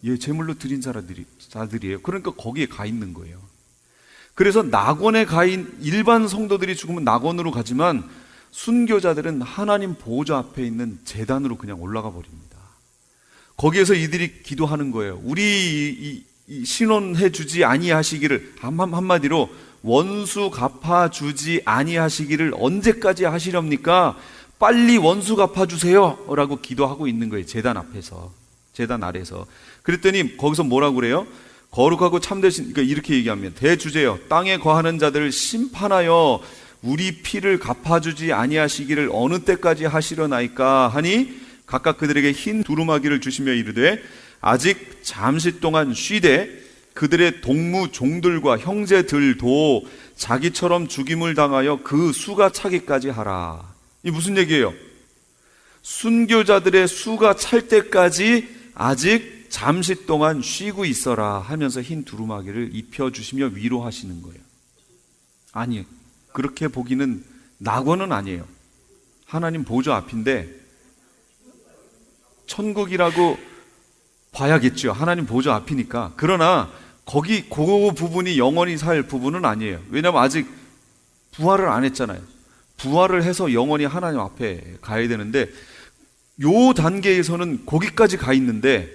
예, 제물로 드린 자들이에요. 그러니까 거기에 가 있는 거예요. 그래서 낙원에 가 있는 일반 성도들이 죽으면 낙원으로 가지만 순교자들은 하나님 보호자 앞에 있는 제단으로 그냥 올라가 버립니다. 거기에서 이들이 기도하는 거예요. 우리 신원해 주지 아니하시기를, 한마디로 원수 갚아주지 아니하시기를 언제까지 하시렵니까? 빨리 원수 갚아주세요 라고 기도하고 있는 거예요. 제단 앞에서, 제단 아래서. 그랬더니 거기서 뭐라고 그래요? 거룩하고 참되신, 그러니까 이렇게 얘기하면, 대주제여 땅에 거하는 자들을 심판하여 우리 피를 갚아주지 아니하시기를 어느 때까지 하시려나이까 하니 각각 그들에게 흰 두루마기를 주시며 이르되 아직 잠시 동안 쉬되 그들의 동무 종들과 형제들도 자기처럼 죽임을 당하여 그 수가 차기까지 하라. 이 무슨 얘기예요? 순교자들의 수가 찰 때까지 아직 잠시 동안 쉬고 있어라 하면서 흰 두루마기를 입혀주시며 위로하시는 거예요. 아니, 그렇게 보기는 낙원은 아니에요. 하나님 보좌 앞인데 천국이라고 봐야겠죠. 하나님 보좌 앞이니까. 그러나 거기 그 부분이 영원히 살 부분은 아니에요. 왜냐하면 아직 부활을 안 했잖아요. 부활을 해서 영원히 하나님 앞에 가야 되는데 요 단계에서는 거기까지 가 있는데,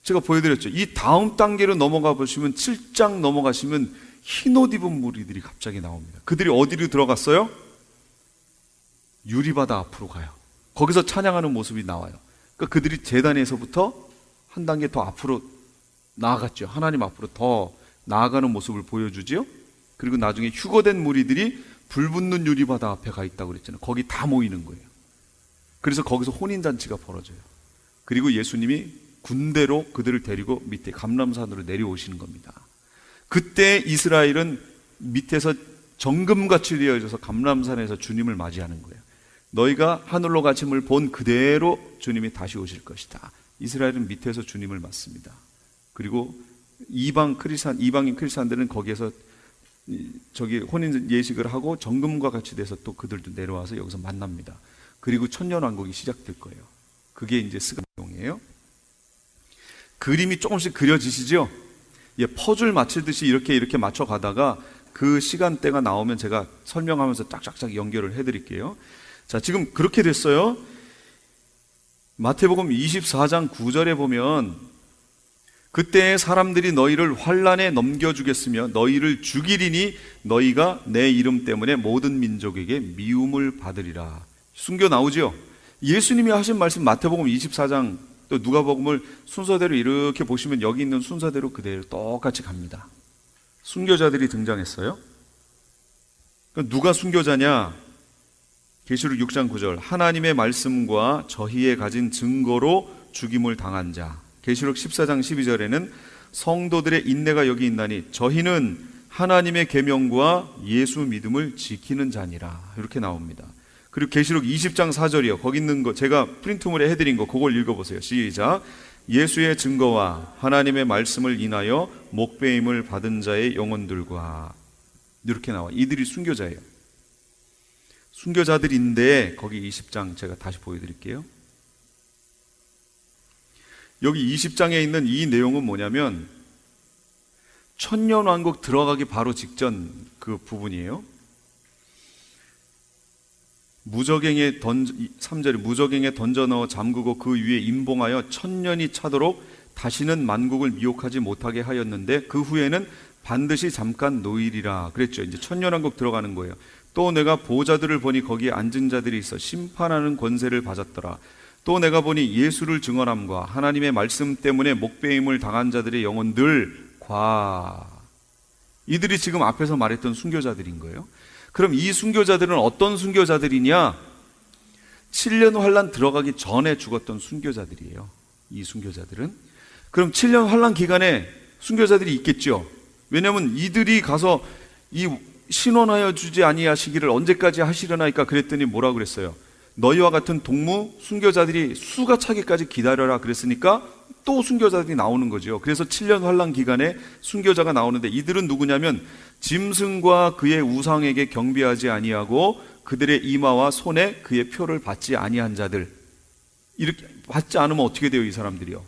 제가 보여드렸죠. 이 다음 단계로 넘어가 보시면 7장 넘어가시면 흰옷 입은 무리들이 갑자기 나옵니다. 그들이 어디로 들어갔어요? 유리바다 앞으로 가요. 거기서 찬양하는 모습이 나와요. 그러니까 그들이 제단에서부터 한 단계 더 앞으로 나아갔죠. 하나님 앞으로 더 나아가는 모습을 보여주지요. 그리고 나중에 휴거된 무리들이 불붙는 유리바다 앞에 가 있다고 그랬잖아요. 거기 다 모이는 거예요. 그래서 거기서 혼인잔치가 벌어져요. 그리고 예수님이 군대로 그들을 데리고 밑에 감람산으로 내려오시는 겁니다. 그때 이스라엘은 밑에서 정금같이 되어져서 감람산에서 주님을 맞이하는 거예요. 너희가 하늘로 가심을 본 그대로 주님이 다시 오실 것이다. 이스라엘은 밑에서 주님을 맞습니다. 그리고 이방인 크리스찬들은 거기에서 저기 혼인 예식을 하고 정금과 같이 돼서 또 그들도 내려와서 여기서 만납니다. 그리고 천년왕국이 시작될 거예요. 그게 이제 스가용이에요. 그림이 조금씩 그려지시죠? 예, 퍼즐 맞추듯이 이렇게 맞춰 가다가 그 시간대가 나오면 제가 설명하면서 짝짝짝 연결을 해드릴게요. 자, 지금 그렇게 됐어요. 마태복음 24장 9절에 보면 그때 사람들이 너희를 환란에 넘겨주겠으며 너희를 죽이리니 너희가 내 이름 때문에 모든 민족에게 미움을 받으리라. 순교 나오죠? 예수님이 하신 말씀 마태복음 24장 또 누가복음을 순서대로 이렇게 보시면 여기 있는 순서대로 그대로 똑같이 갑니다. 순교자들이 등장했어요. 누가 순교자냐? 계시록 6장 9절 하나님의 말씀과 저희의 가진 증거로 죽임을 당한 자. 계시록 14장 12절에는 성도들의 인내가 여기 있나니 저희는 하나님의 계명과 예수 믿음을 지키는 자니라. 이렇게 나옵니다. 그리고 계시록 20장 4절이요. 거기 있는 거 제가 프린트물에 해드린 거 그걸 읽어보세요. 시작. 예수의 증거와 하나님의 말씀을 인하여 목배임을 받은 자의 영혼들과 이렇게 나와. 이들이 순교자예요. 순교자들인데 거기 20장 제가 다시 보여드릴게요. 여기 20장에 있는 이 내용은 뭐냐면 천년왕국 들어가기 바로 직전 그 부분이에요. 무저갱에 3절에 무저갱에 던져 넣어 잠그고 그 위에 임봉하여 1000년이 차도록 다시는 만국을 미혹하지 못하게 하였는데 그 후에는 반드시 잠깐 노일이라 그랬죠. 이제 천년왕국 들어가는 거예요. 또 내가 보좌들을 보니 거기에 앉은 자들이 있어 심판하는 권세를 받았더라. 또 내가 보니 예수를 증언함과 하나님의 말씀 때문에 목배임을 당한 자들의 영혼들과 이들이 지금 앞에서 말했던 순교자들인 거예요. 그럼 이 순교자들은 어떤 순교자들이냐? 7년 환란 들어가기 전에 죽었던 순교자들이에요. 이 순교자들은. 그럼 7년 환란 기간에 순교자들이 있겠죠. 왜냐하면 이들이 가서 이 신원하여 주지 아니하시기를 언제까지 하시려나이까 그랬더니 뭐라 그랬어요? 너희와 같은 동무 순교자들이 수가 차기까지 기다려라 그랬으니까 또 순교자들이 나오는 거죠. 그래서 7년 환란 기간에 순교자가 나오는데 이들은 누구냐면 짐승과 그의 우상에게 경배하지 아니하고 그들의 이마와 손에 그의 표를 받지 아니한 자들. 이렇게 받지 않으면 어떻게 돼요? 이 사람들이요?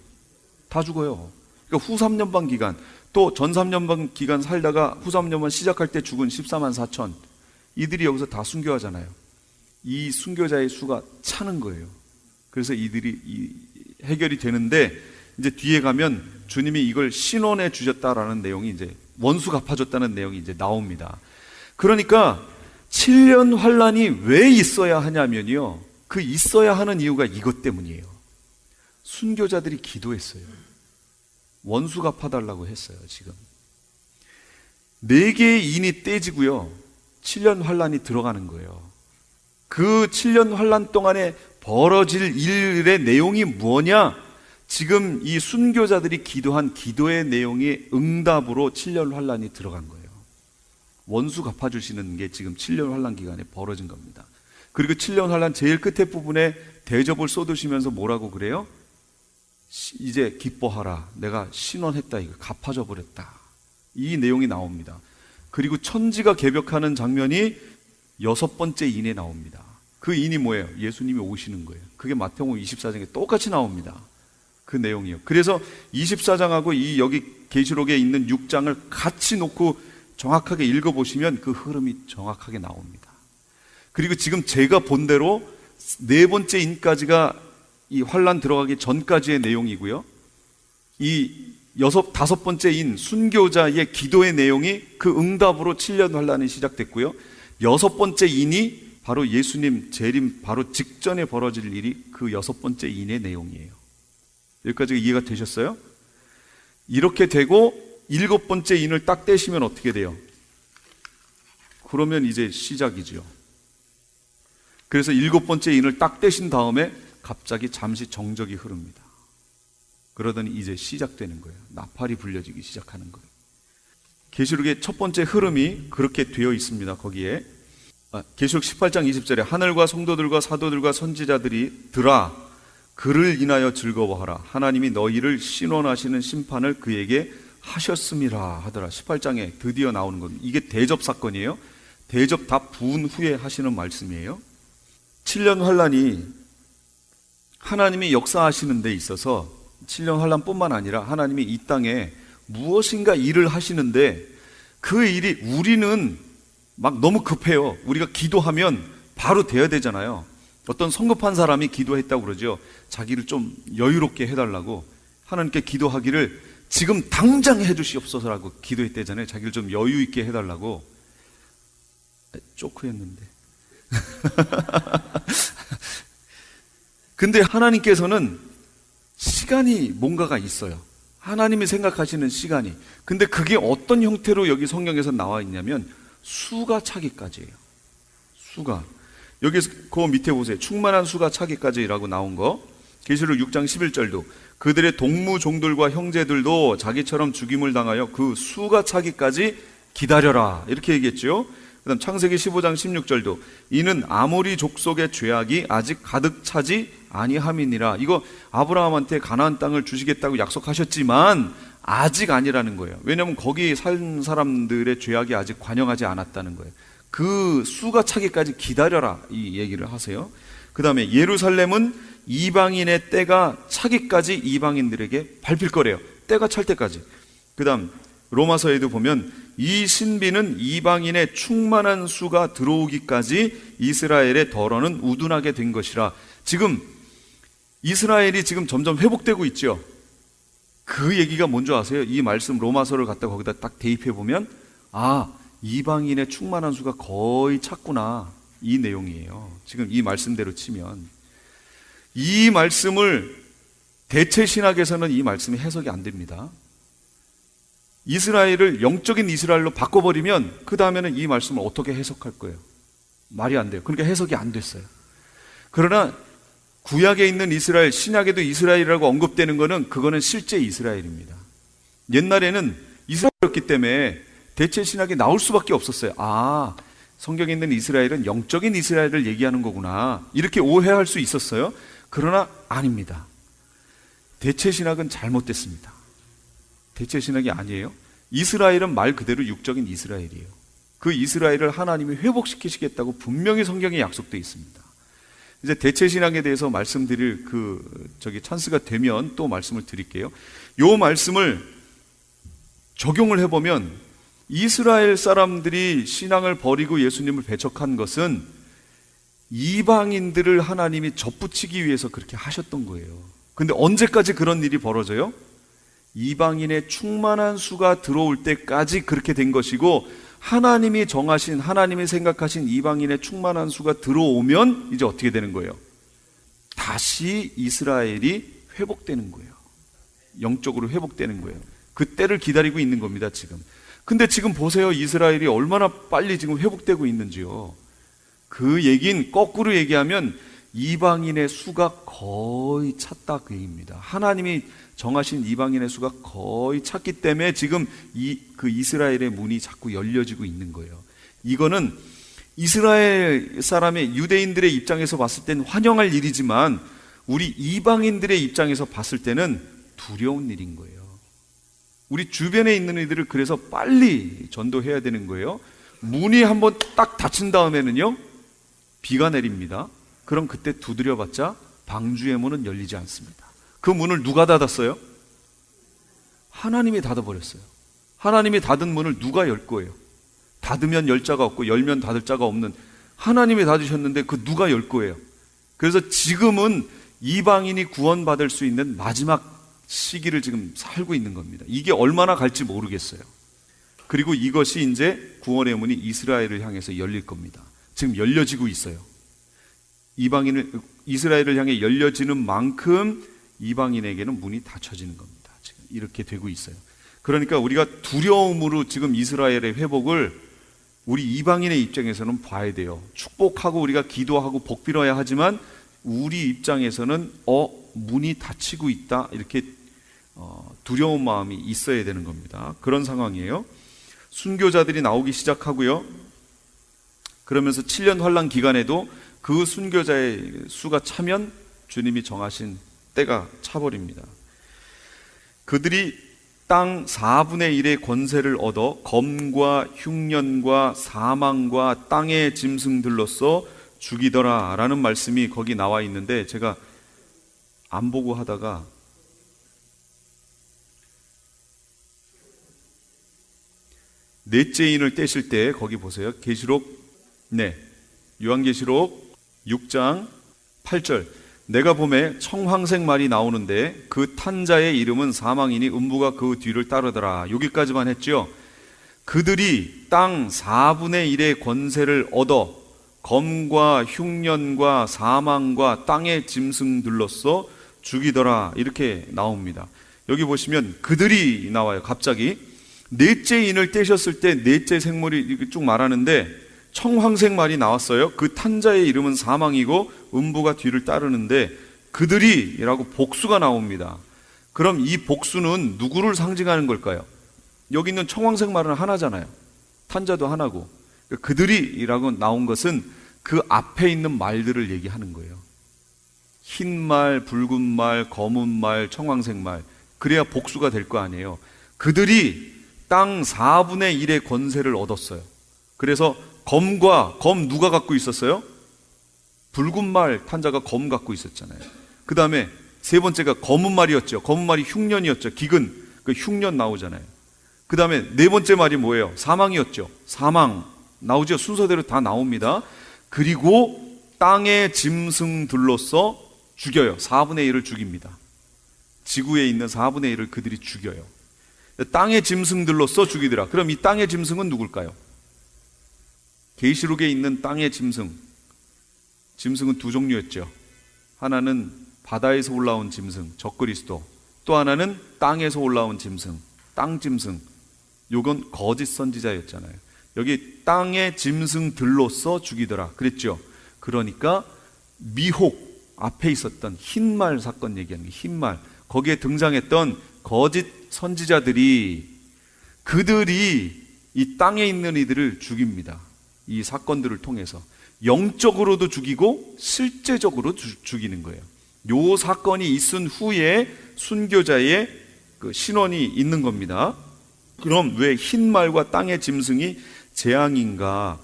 다 죽어요. 그러니까 후 3년반 기간 또 전 3년반 기간 살다가 후 3년반 시작할 때 죽은 14만 4천 이들이 여기서 다 순교하잖아요. 이 순교자의 수가 차는 거예요. 그래서 이들이 해결이 되는데 이제 뒤에 가면 주님이 이걸 신원해 주셨다라는 내용이 이제 원수 갚아줬다는 내용이 이제 나옵니다. 그러니까 7년 환란이 왜 있어야 하냐면요. 그 있어야 하는 이유가 이것 때문이에요. 순교자들이 기도했어요. 원수 갚아달라고 했어요. 지금 4개의 인이 떼지고요. 7년 환란이 들어가는 거예요. 그 7년 환란 동안에 벌어질 일의 내용이 뭐냐? 지금 이 순교자들이 기도한 기도의 내용이 응답으로 7년 환란이 들어간 거예요. 원수 갚아주시는 게 지금 7년 환란 기간에 벌어진 겁니다. 그리고 7년 환란 제일 끝에 부분에 대접을 쏟으시면서 뭐라고 그래요? 이제 기뻐하라. 내가 신원했다. 이거 갚아줘 버렸다. 이 내용이 나옵니다. 그리고 천지가 개벽하는 장면이 6번째 인에 나옵니다. 그 인이 뭐예요? 예수님이 오시는 거예요. 그게 마태복음 24장에 똑같이 나옵니다. 그 내용이요. 그래서 24장하고 이 여기 계시록에 있는 6장을 같이 놓고 정확하게 읽어보시면 그 흐름이 정확하게 나옵니다. 그리고 지금 제가 본 대로 4번째 인까지가 이 환란 들어가기 전까지의 내용이고요. 이 5번째 인 순교자의 기도의 내용이 그 응답으로 7년 환란이 시작됐고요. 6번째 인이 바로 예수님 재림 바로 직전에 벌어질 일이 그 6번째 인의 내용이에요. 여기까지 이해가 되셨어요? 이렇게 되고 7번째 인을 딱 떼시면 어떻게 돼요? 그러면 이제 시작이죠. 그래서 7번째 인을 딱 떼신 다음에 갑자기 잠시 정적이 흐릅니다. 그러더니 이제 시작되는 거예요. 나팔이 불려지기 시작하는 거예요. 계시록의 첫 번째 흐름이 그렇게 되어 있습니다. 거기에 계시록 18장 20절에 하늘과 성도들과 사도들과 선지자들이 들아 그를 인하여 즐거워하라. 하나님이 너희를 신원하시는 심판을 그에게 하셨음이라 하더라. 18장에 드디어 나오는 겁니다. 이게 대접 사건이에요. 대접 다 부은 후에 하시는 말씀이에요. 7년 환란이 하나님이 역사하시는 데 있어서 7년 환란뿐만 아니라 하나님이 이 땅에 무엇인가 일을 하시는데 그 일이 우리는 막 너무 급해요. 우리가 기도하면 바로 돼야 되잖아요. 어떤 성급한 사람이 기도했다고 그러죠. 자기를 좀 여유롭게 해달라고 하나님께 기도하기를 지금 당장 해주시옵소서라고 기도했대잖아요. 자기를 좀 여유 있게 해달라고. 쪼크했는데. 근데 하나님께서는 시간이 뭔가가 있어요. 하나님이 생각하시는 시간이. 근데 그게 어떤 형태로 여기 성경에서 나와 있냐면 수가 차기까지예요. 수가. 여기서 그 밑에 보세요. 충만한 수가 차기까지라고 나온 거. 계시록 6장 11절도 그들의 동무 종들과 형제들도 자기처럼 죽임을 당하여 그 수가 차기까지 기다려라. 이렇게 얘기했죠. 그다음 창세기 15장 16절도 이는 아모리 족속의 죄악이 아직 가득 차지 아니함이니라. 이거 아브라함한테 가나안 땅을 주시겠다고 약속하셨지만 아직 아니라는 거예요. 왜냐하면 거기 산 사람들의 죄악이 아직 관영하지 않았다는 거예요. 그 수가 차기까지 기다려라 이 얘기를 하세요. 그 다음에 예루살렘은 이방인의 때가 차기까지 이방인들에게 밟힐 거래요. 때가 찰 때까지. 그 다음 로마서에도 보면 이 신비는 이방인의 충만한 수가 들어오기까지 이스라엘의 덜어는 우둔하게 된 것이라. 지금 이스라엘이 지금 점점 회복되고 있죠. 그 얘기가 뭔지 아세요? 이 말씀 로마서를 갖다 거기다 딱 대입해 보면 이방인의 충만한 수가 거의 찼구나 이 내용이에요. 지금 이 말씀대로 치면 이 말씀을 대체 신학에서는 이 말씀이 해석이 안 됩니다. 이스라엘을 영적인 이스라엘로 바꿔버리면 그 다음에는 이 말씀을 어떻게 해석할 거예요? 말이 안 돼요. 그러니까 해석이 안 됐어요. 그러나 구약에 있는 이스라엘, 신약에도 이스라엘이라고 언급되는 거는 그거는 실제 이스라엘입니다. 옛날에는 이스라엘이었기 때문에 대체 신학이 나올 수밖에 없었어요. 성경에 있는 이스라엘은 영적인 이스라엘을 얘기하는 거구나 이렇게 오해할 수 있었어요. 그러나 아닙니다. 대체 신학은 잘못됐습니다. 대체 신학이 아니에요. 이스라엘은 말 그대로 육적인 이스라엘이에요. 그 이스라엘을 하나님이 회복시키시겠다고 분명히 성경에 약속되어 있습니다. 이제 대체 신학에 대해서 말씀드릴 찬스가 되면 또 말씀을 드릴게요. 요 말씀을 적용을 해보면 이스라엘 사람들이 신앙을 버리고 예수님을 배척한 것은 이방인들을 하나님이 접붙이기 위해서 그렇게 하셨던 거예요. 근데 언제까지 그런 일이 벌어져요? 이방인의 충만한 수가 들어올 때까지 그렇게 된 것이고, 하나님이 정하신, 하나님이 생각하신 이방인의 충만한 수가 들어오면 이제 어떻게 되는 거예요? 다시 이스라엘이 회복되는 거예요. 영적으로 회복되는 거예요. 그 때를 기다리고 있는 겁니다, 지금. 근데 지금 보세요. 이스라엘이 얼마나 빨리 지금 회복되고 있는지요. 그 얘기는 거꾸로 얘기하면 이방인의 수가 거의 찼다 그 얘기입니다. 하나님이 정하신 이방인의 수가 거의 찼기 때문에 지금 그 이스라엘의 문이 자꾸 열려지고 있는 거예요. 이거는 이스라엘 사람의 유대인들의 입장에서 봤을 때는 환영할 일이지만 우리 이방인들의 입장에서 봤을 때는 두려운 일인 거예요. 우리 주변에 있는 이들을 그래서 빨리 전도해야 되는 거예요. 문이 한번 딱 닫힌 다음에는요, 비가 내립니다. 그럼 그때 두드려봤자 방주의 문은 열리지 않습니다. 그 문을 누가 닫았어요? 하나님이 닫아버렸어요. 하나님이 닫은 문을 누가 열 거예요? 닫으면 열 자가 없고 열면 닫을 자가 없는 하나님이 닫으셨는데 그 누가 열 거예요? 그래서 지금은 이방인이 구원받을 수 있는 마지막 시기를 지금 살고 있는 겁니다. 이게 얼마나 갈지 모르겠어요. 그리고 이것이 이제 구원의 문이 이스라엘을 향해서 열릴 겁니다. 지금 열려지고 있어요. 이스라엘을 향해 열려지는 만큼 이방인에게는 문이 닫혀지는 겁니다. 지금 이렇게 되고 있어요. 그러니까 우리가 두려움으로 지금 이스라엘의 회복을 우리 이방인의 입장에서는 봐야 돼요. 축복하고 우리가 기도하고 복 빌어야 하지만 우리 입장에서는 문이 닫히고 있다, 이렇게 두려운 마음이 있어야 되는 겁니다. 그런 상황이에요. 순교자들이 나오기 시작하고요. 그러면서 7년 환란 기간에도 그 순교자의 수가 차면 주님이 정하신 때가 차버립니다. 그들이 땅 4분의 1의 권세를 얻어 검과 흉년과 사망과 땅의 짐승들로서 죽이더라 라는 말씀이 거기 나와 있는데, 제가 안 보고 하다가 넷째 인을 떼실 때 거기 보세요. 요한계시록 6장 8절. 내가 봄에 청황색 말이 나오는데 그 탄자의 이름은 사망이니 음부가 그 뒤를 따르더라. 여기까지만 했죠. 그들이 땅 4분의 1의 권세를 얻어 검과 흉년과 사망과 땅의 짐승들로서 죽이더라, 이렇게 나옵니다. 여기 보시면 그들이 나와요. 갑자기 넷째 인을 떼셨을 때 넷째 생물이 이렇게 쭉 말하는데 청황색 말이 나왔어요. 그 탄자의 이름은 사망이고 음부가 뒤를 따르는데 그들이라고 복수가 나옵니다. 그럼 이 복수는 누구를 상징하는 걸까요? 여기 있는 청황색 말은 하나잖아요. 탄자도 하나고. 그들이라고 나온 것은 그 앞에 있는 말들을 얘기하는 거예요. 흰 말, 붉은 말, 검은 말, 청황색 말. 그래야 복수가 될 거 아니에요. 그들이 땅 4분의 1의 권세를 얻었어요. 그래서 검 누가 갖고 있었어요? 붉은 말 탄자가 검 갖고 있었잖아요. 그 다음에 세 번째가 검은 말이었죠. 검은 말이 흉년이었죠. 기근, 그 흉년 나오잖아요. 그 다음에 네 번째 말이 뭐예요? 사망이었죠. 사망 나오죠. 순서대로 다 나옵니다. 그리고 땅의 짐승들로서 죽여요. 4분의 1을 죽입니다. 지구에 있는 4분의 1을 그들이 죽여요. 땅의 짐승들로서 죽이더라. 그럼 이 땅의 짐승은 누굴까요? 계시록에 있는 땅의 짐승은 두 종류였죠. 하나는 바다에서 올라온 짐승, 적그리스도. 또 하나는 땅에서 올라온 짐승, 땅 짐승. 요건 거짓 선지자였잖아요. 여기 땅의 짐승들로서 죽이더라 그랬죠. 그러니까 미혹, 앞에 있었던 흰말 사건 얘기하는 게 흰말, 거기에 등장했던 거짓 선지자들이, 그들이 이 땅에 있는 이들을 죽입니다. 이 사건들을 통해서 영적으로도 죽이고 실제적으로 죽이는 거예요. 요 사건이 있은 후에 순교자의 그 신원이 있는 겁니다. 그럼 왜 흰말과 땅의 짐승이 재앙인가?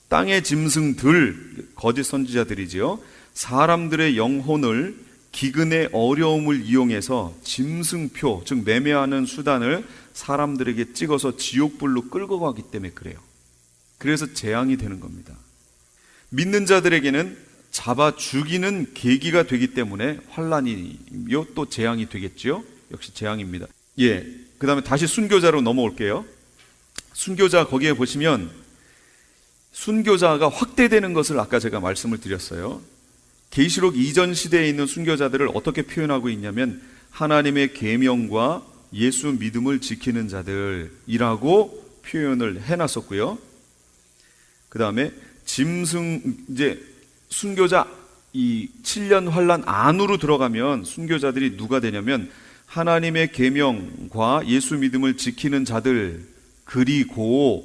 땅의 짐승들, 거짓 선지자들이지요. 사람들의 영혼을 기근의 어려움을 이용해서 짐승표, 즉 매매하는 수단을 사람들에게 찍어서 지옥불로 끌고 가기 때문에 그래요. 그래서 재앙이 되는 겁니다. 믿는 자들에게는 잡아 죽이는 계기가 되기 때문에 환란이요 또 재앙이 되겠지요. 역시 재앙입니다. 그 다음에 다시 순교자로 넘어올게요. 순교자, 거기에 보시면 순교자가 확대되는 것을 아까 제가 말씀을 드렸어요. 계시록 이전 시대에 있는 순교자들을 어떻게 표현하고 있냐면 하나님의 계명과 예수 믿음을 지키는 자들이라고 표현을 해놨었고요. 그 다음에 이제 순교자 이 7년 환란 안으로 들어가면 순교자들이 누가 되냐면 하나님의 계명과 예수 믿음을 지키는 자들, 그리고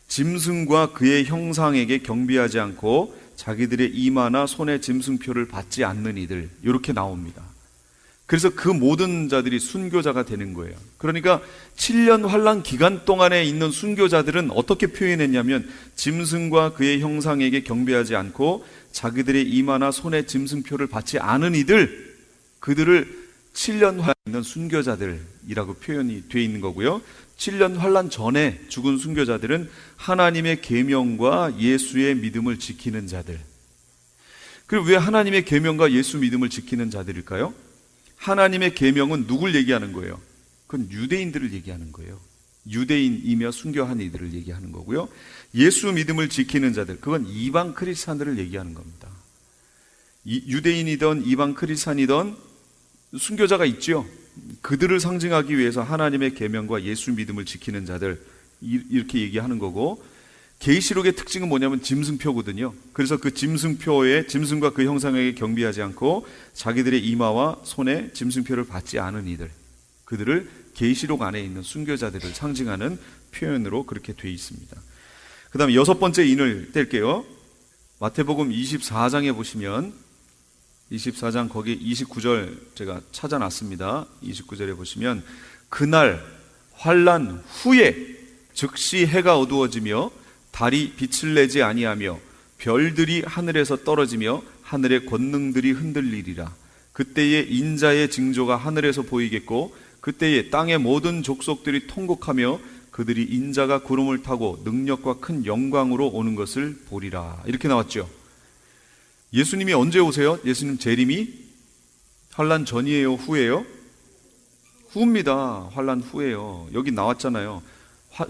짐승과 그의 형상에게 경배하지 않고 자기들의 이마나 손에 짐승표를 받지 않는 이들, 이렇게 나옵니다. 그래서 그 모든 자들이 순교자가 되는 거예요. 그러니까 7년 환란 기간 동안에 있는 순교자들은 어떻게 표현했냐면 짐승과 그의 형상에게 경배하지 않고 자기들의 이마나 손에 짐승표를 받지 않은 이들, 그들을 7년 환란에 있는 순교자들이라고 표현이 되어 있는 거고요. 7년 환란 전에 죽은 순교자들은 하나님의 계명과 예수의 믿음을 지키는 자들. 그리고 왜 하나님의 계명과 예수 믿음을 지키는 자들일까요? 하나님의 계명은 누굴 얘기하는 거예요? 그건 유대인들을 얘기하는 거예요. 유대인이며 순교한 이들을 얘기하는 거고요. 예수 믿음을 지키는 자들, 그건 이방 크리스찬들을 얘기하는 겁니다. 유대인이든 이방 크리스찬이든 순교자가 있죠. 그들을 상징하기 위해서 하나님의 계명과 예수 믿음을 지키는 자들, 이렇게 얘기하는 거고, 계시록의 특징은 뭐냐면 짐승표거든요. 그래서 그 짐승표에, 짐승과 그 형상에게 경배하지 않고 자기들의 이마와 손에 짐승표를 받지 않은 이들, 그들을 계시록 안에 있는 순교자들을 상징하는 표현으로 그렇게 돼 있습니다. 그 다음에 6번째 인을 뗄게요. 마태복음 24장에 보시면 24장 거기 29절 제가 찾아놨습니다. 29절에 보시면 그날 환난 후에 즉시 해가 어두워지며 달이 빛을 내지 아니하며 별들이 하늘에서 떨어지며 하늘의 권능들이 흔들리리라. 그때에 인자의 징조가 하늘에서 보이겠고 그때에 땅의 모든 족속들이 통곡하며 그들이 인자가 구름을 타고 능력과 큰 영광으로 오는 것을 보리라. 이렇게 나왔죠. 예수님이 언제 오세요? 예수님 재림이 환난 전이에요? 후에요? 후입니다. 환난 후에요. 여기 나왔잖아요.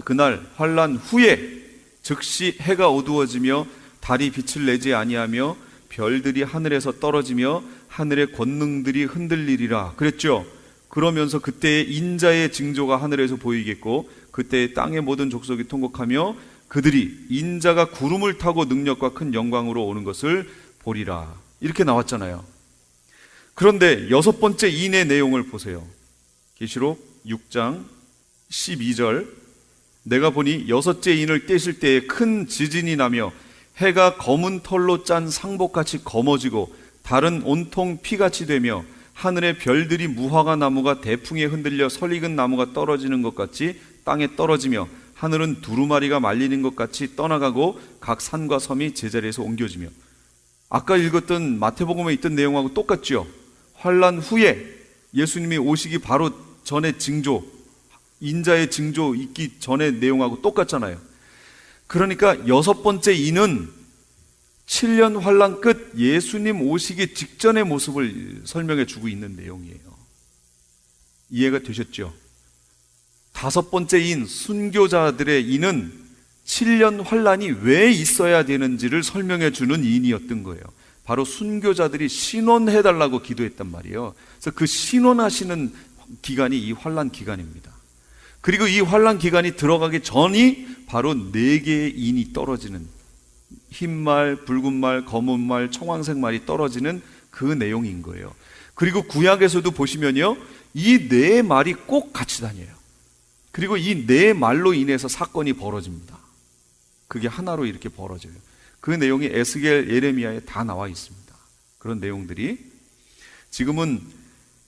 그날 환난 후에 즉시 해가 어두워지며 달이 빛을 내지 아니하며 별들이 하늘에서 떨어지며 하늘의 권능들이 흔들리리라 그랬죠. 그러면서 그때에 인자의 징조가 하늘에서 보이겠고 그때에 땅의 모든 족속이 통곡하며 그들이 인자가 구름을 타고 능력과 큰 영광으로 오는 것을 보리라. 이렇게 나왔잖아요. 그런데 6번째 인의 내용을 보세요. 계시록 6장 12절 내가 보니 6째 인을 떼실 때에 큰 지진이 나며 해가 검은 털로 짠 상복같이 검어지고 달은 온통 피같이 되며 하늘의 별들이 무화과 나무가 대풍에 흔들려 설익은 나무가 떨어지는 것 같이 땅에 떨어지며 하늘은 두루마리가 말리는 것 같이 떠나가고 각 산과 섬이 제자리에서 옮겨지며 아까 읽었던 마태복음에 있던 내용하고 똑같죠. 환난 후에 예수님이 오시기 바로 전에 징조, 인자의 징조 있기 전의 내용하고 똑같잖아요. 그러니까 6번째 인은 7년 환난 끝 예수님 오시기 직전의 모습을 설명해 주고 있는 내용이에요. 이해가 되셨죠? 5번째 인, 순교자들의 인은 7년 환난이 왜 있어야 되는지를 설명해 주는 인이었던 거예요. 바로 순교자들이 신원해달라고 기도했단 말이에요. 그래서 그 신원하시는 기간이 이 환난 기간입니다. 그리고 이 환난 기간이 들어가기 전이 바로 4개의 인이 떨어지는, 흰말, 붉은말, 검은말, 청황색말이 떨어지는 그 내용인 거예요. 그리고 구약에서도 보시면요, 이 4말이 꼭 같이 다녀요. 그리고 이 4말로 인해서 사건이 벌어집니다. 그게 하나로 이렇게 벌어져요. 그 내용이 에스겔, 예레미야에 다 나와 있습니다. 그런 내용들이 지금은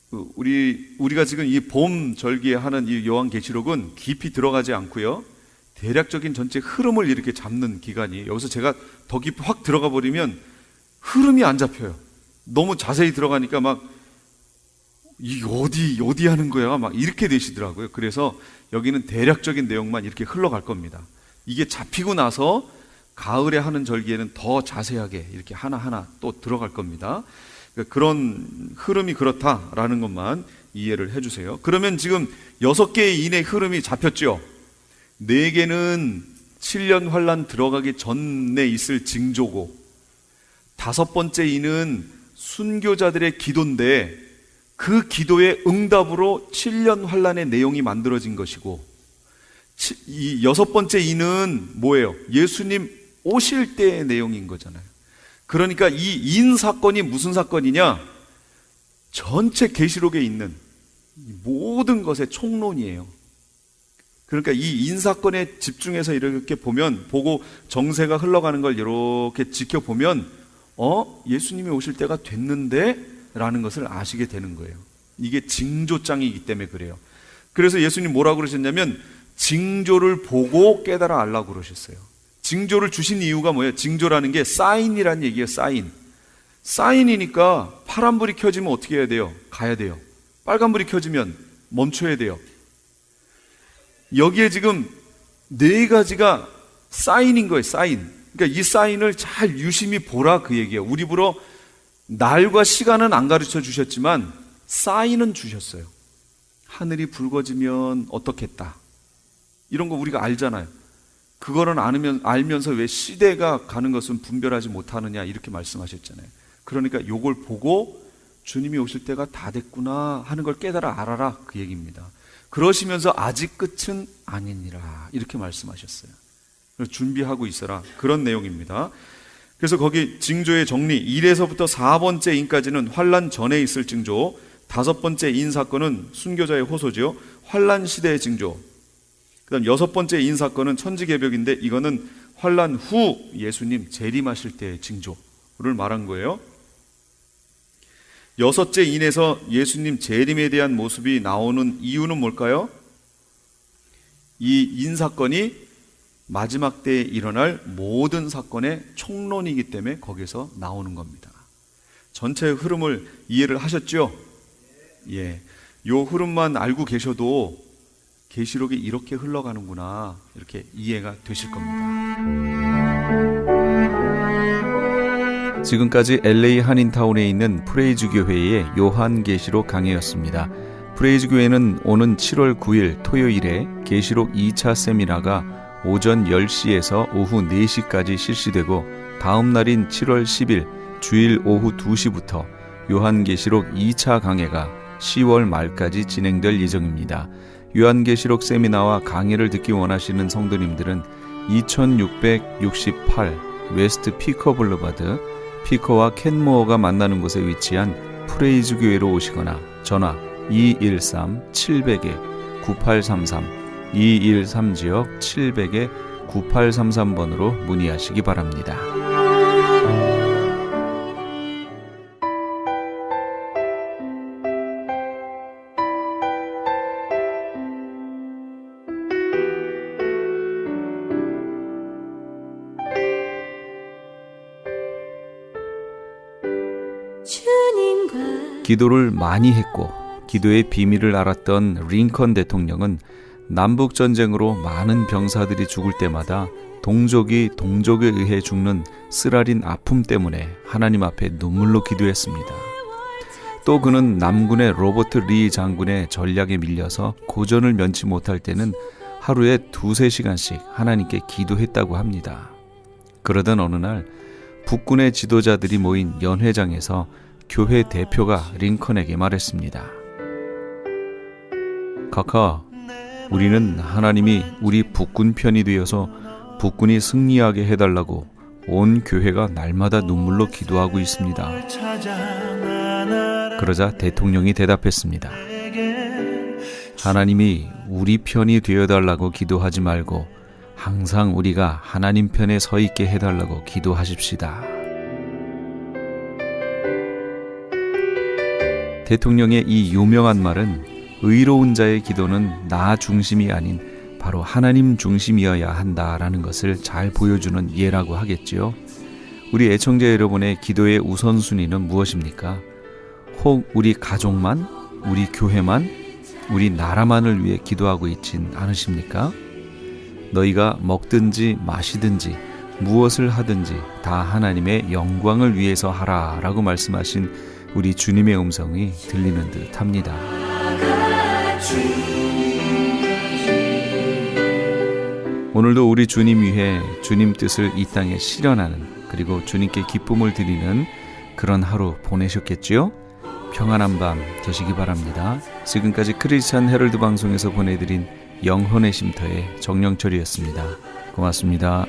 우리가 지금 이 봄 절기에 하는 이 요한계시록은 깊이 들어가지 않고요, 대략적인 전체 흐름을 이렇게 잡는 기간이, 여기서 제가 더 깊이 확 들어가 버리면 흐름이 안 잡혀요. 너무 자세히 들어가니까 막 이 어디 하는 거야 막 이렇게 되시더라고요. 그래서 여기는 대략적인 내용만 이렇게 흘러갈 겁니다. 이게 잡히고 나서 가을에 하는 절기에는 더 자세하게 이렇게 하나하나 또 들어갈 겁니다. 그러니까 그런 흐름이 그렇다라는 것만 이해를 해주세요. 그러면 지금 6개의 인의 흐름이 잡혔죠. 4개는 7년 환난 들어가기 전에 있을 징조고, 5번째 인은 순교자들의 기도인데 그 기도의 응답으로 7년 환난의 내용이 만들어진 것이고, 이 6번째 인은 뭐예요? 예수님 오실 때의 내용인 거잖아요. 그러니까 이 인 사건이 무슨 사건이냐? 전체 계시록에 있는 모든 것의 총론이에요. 그러니까 이 인 사건에 집중해서 이렇게 보고 정세가 흘러가는 걸 이렇게 지켜보면 예수님이 오실 때가 됐는데 라는 것을 아시게 되는 거예요. 이게 징조장이기 때문에 그래요. 그래서 예수님 뭐라고 그러셨냐면 징조를 보고 깨달아 알라고 그러셨어요. 징조를 주신 이유가 뭐예요? 징조라는 게 사인이라는 얘기예요. 사인이니까 파란불이 켜지면 어떻게 해야 돼요? 가야 돼요. 빨간불이 켜지면 멈춰야 돼요. 여기에 지금 4가지가 사인인 거예요. 사인. 그러니까 이 사인을 잘 유심히 보라 그 얘기예요. 우리 보러 날과 시간은 안 가르쳐 주셨지만 사인은 주셨어요. 하늘이 붉어지면 어떻겠다, 이런 거 우리가 알잖아요. 그거는 알면서 왜 시대가 가는 것은 분별하지 못하느냐 이렇게 말씀하셨잖아요. 그러니까 요걸 보고 주님이 오실 때가 다 됐구나 하는 걸 깨달아 알아라, 그 얘기입니다. 그러시면서 아직 끝은 아니니라 이렇게 말씀하셨어요. 준비하고 있어라, 그런 내용입니다. 그래서 거기 징조의 정리, 1에서부터 4번째 인까지는 환난 전에 있을 징조, 5번째 인 사건은 순교자의 호소지요, 환난 시대의 징조, 그 다음 6번째 인 사건은 천지개벽인데 이거는 환난 후 예수님 재림하실 때의 징조를 말한 거예요. 6째 인에서 예수님 재림에 대한 모습이 나오는 이유는 뭘까요? 이 인 사건이 마지막 때에 일어날 모든 사건의 총론이기 때문에 거기서 나오는 겁니다. 전체 흐름을 이해를 하셨죠? 예, 요 흐름만 알고 계셔도 계시록이 이렇게 흘러가는구나, 이렇게 이해가 되실 겁니다. 지금까지 LA 한인타운에 있는 프레이즈 교회의 요한계시록 강해였습니다. 프레이즈 교회는 오는 7월 9일 토요일에 계시록 2차 세미나가 오전 10시에서 오후 4시까지 실시되고, 다음 날인 7월 10일 주일 오후 2시부터 요한계시록 2차 강해가 10월 말까지 진행될 예정입니다. 요한계시록 세미나와 강해를 듣기 원하시는 성도님들은 2668 웨스트 피커 블루바드, 피커와 켄모어가 만나는 곳에 위치한 프레이즈 교회로 오시거나 전화 213-700-9833 213지역 700-9833번으로 문의하시기 바랍니다. 기도를 많이 했고 기도의 비밀을 알았던 링컨 대통령은 남북전쟁으로 많은 병사들이 죽을 때마다 동족이 동족에 의해 죽는 쓰라린 아픔 때문에 하나님 앞에 눈물로 기도했습니다. 또 그는 남군의 로버트 리 장군의 전략에 밀려서 고전을 면치 못할 때는 하루에 2-3시간씩 하나님께 기도했다고 합니다. 그러던 어느 날 북군의 지도자들이 모인 연회장에서 교회 대표가 링컨에게 말했습니다. 카카, 우리는 하나님이 우리 북군 편이 되어서 북군이 승리하게 해달라고 온 교회가 날마다 눈물로 기도하고 있습니다. 그러자 대통령이 대답했습니다. 하나님이 우리 편이 되어달라고 기도하지 말고 항상 우리가 하나님 편에 서 있게 해달라고 기도하십시다. 대통령의 이 유명한 말은 의로운 자의 기도는 나 중심이 아닌 바로 하나님 중심이어야 한다라는 것을 잘 보여주는 예라고 하겠지요. 우리 애청자 여러분의 기도의 우선순위는 무엇입니까? 혹 우리 가족만, 우리 교회만, 우리 나라만을 위해 기도하고 있진 않으십니까? 너희가 먹든지 마시든지 무엇을 하든지 다 하나님의 영광을 위해서 하라 라고 말씀하신 우리 주님의 음성이 들리는 듯 합니다. 오늘도 우리 주님 위해 주님 뜻을 이 땅에 실현하는, 그리고 주님께 기쁨을 드리는 그런 하루 보내셨겠지요? 평안한 밤 되시기 바랍니다. 지금까지 크리스찬 헤럴드 방송에서 보내드린 영혼의 쉼터의 정영철이었습니다. 고맙습니다.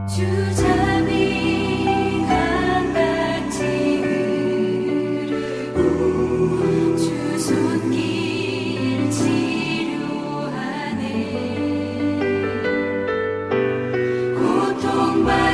주잠이 강같이 흐르고 주 손길 치료하네 고통받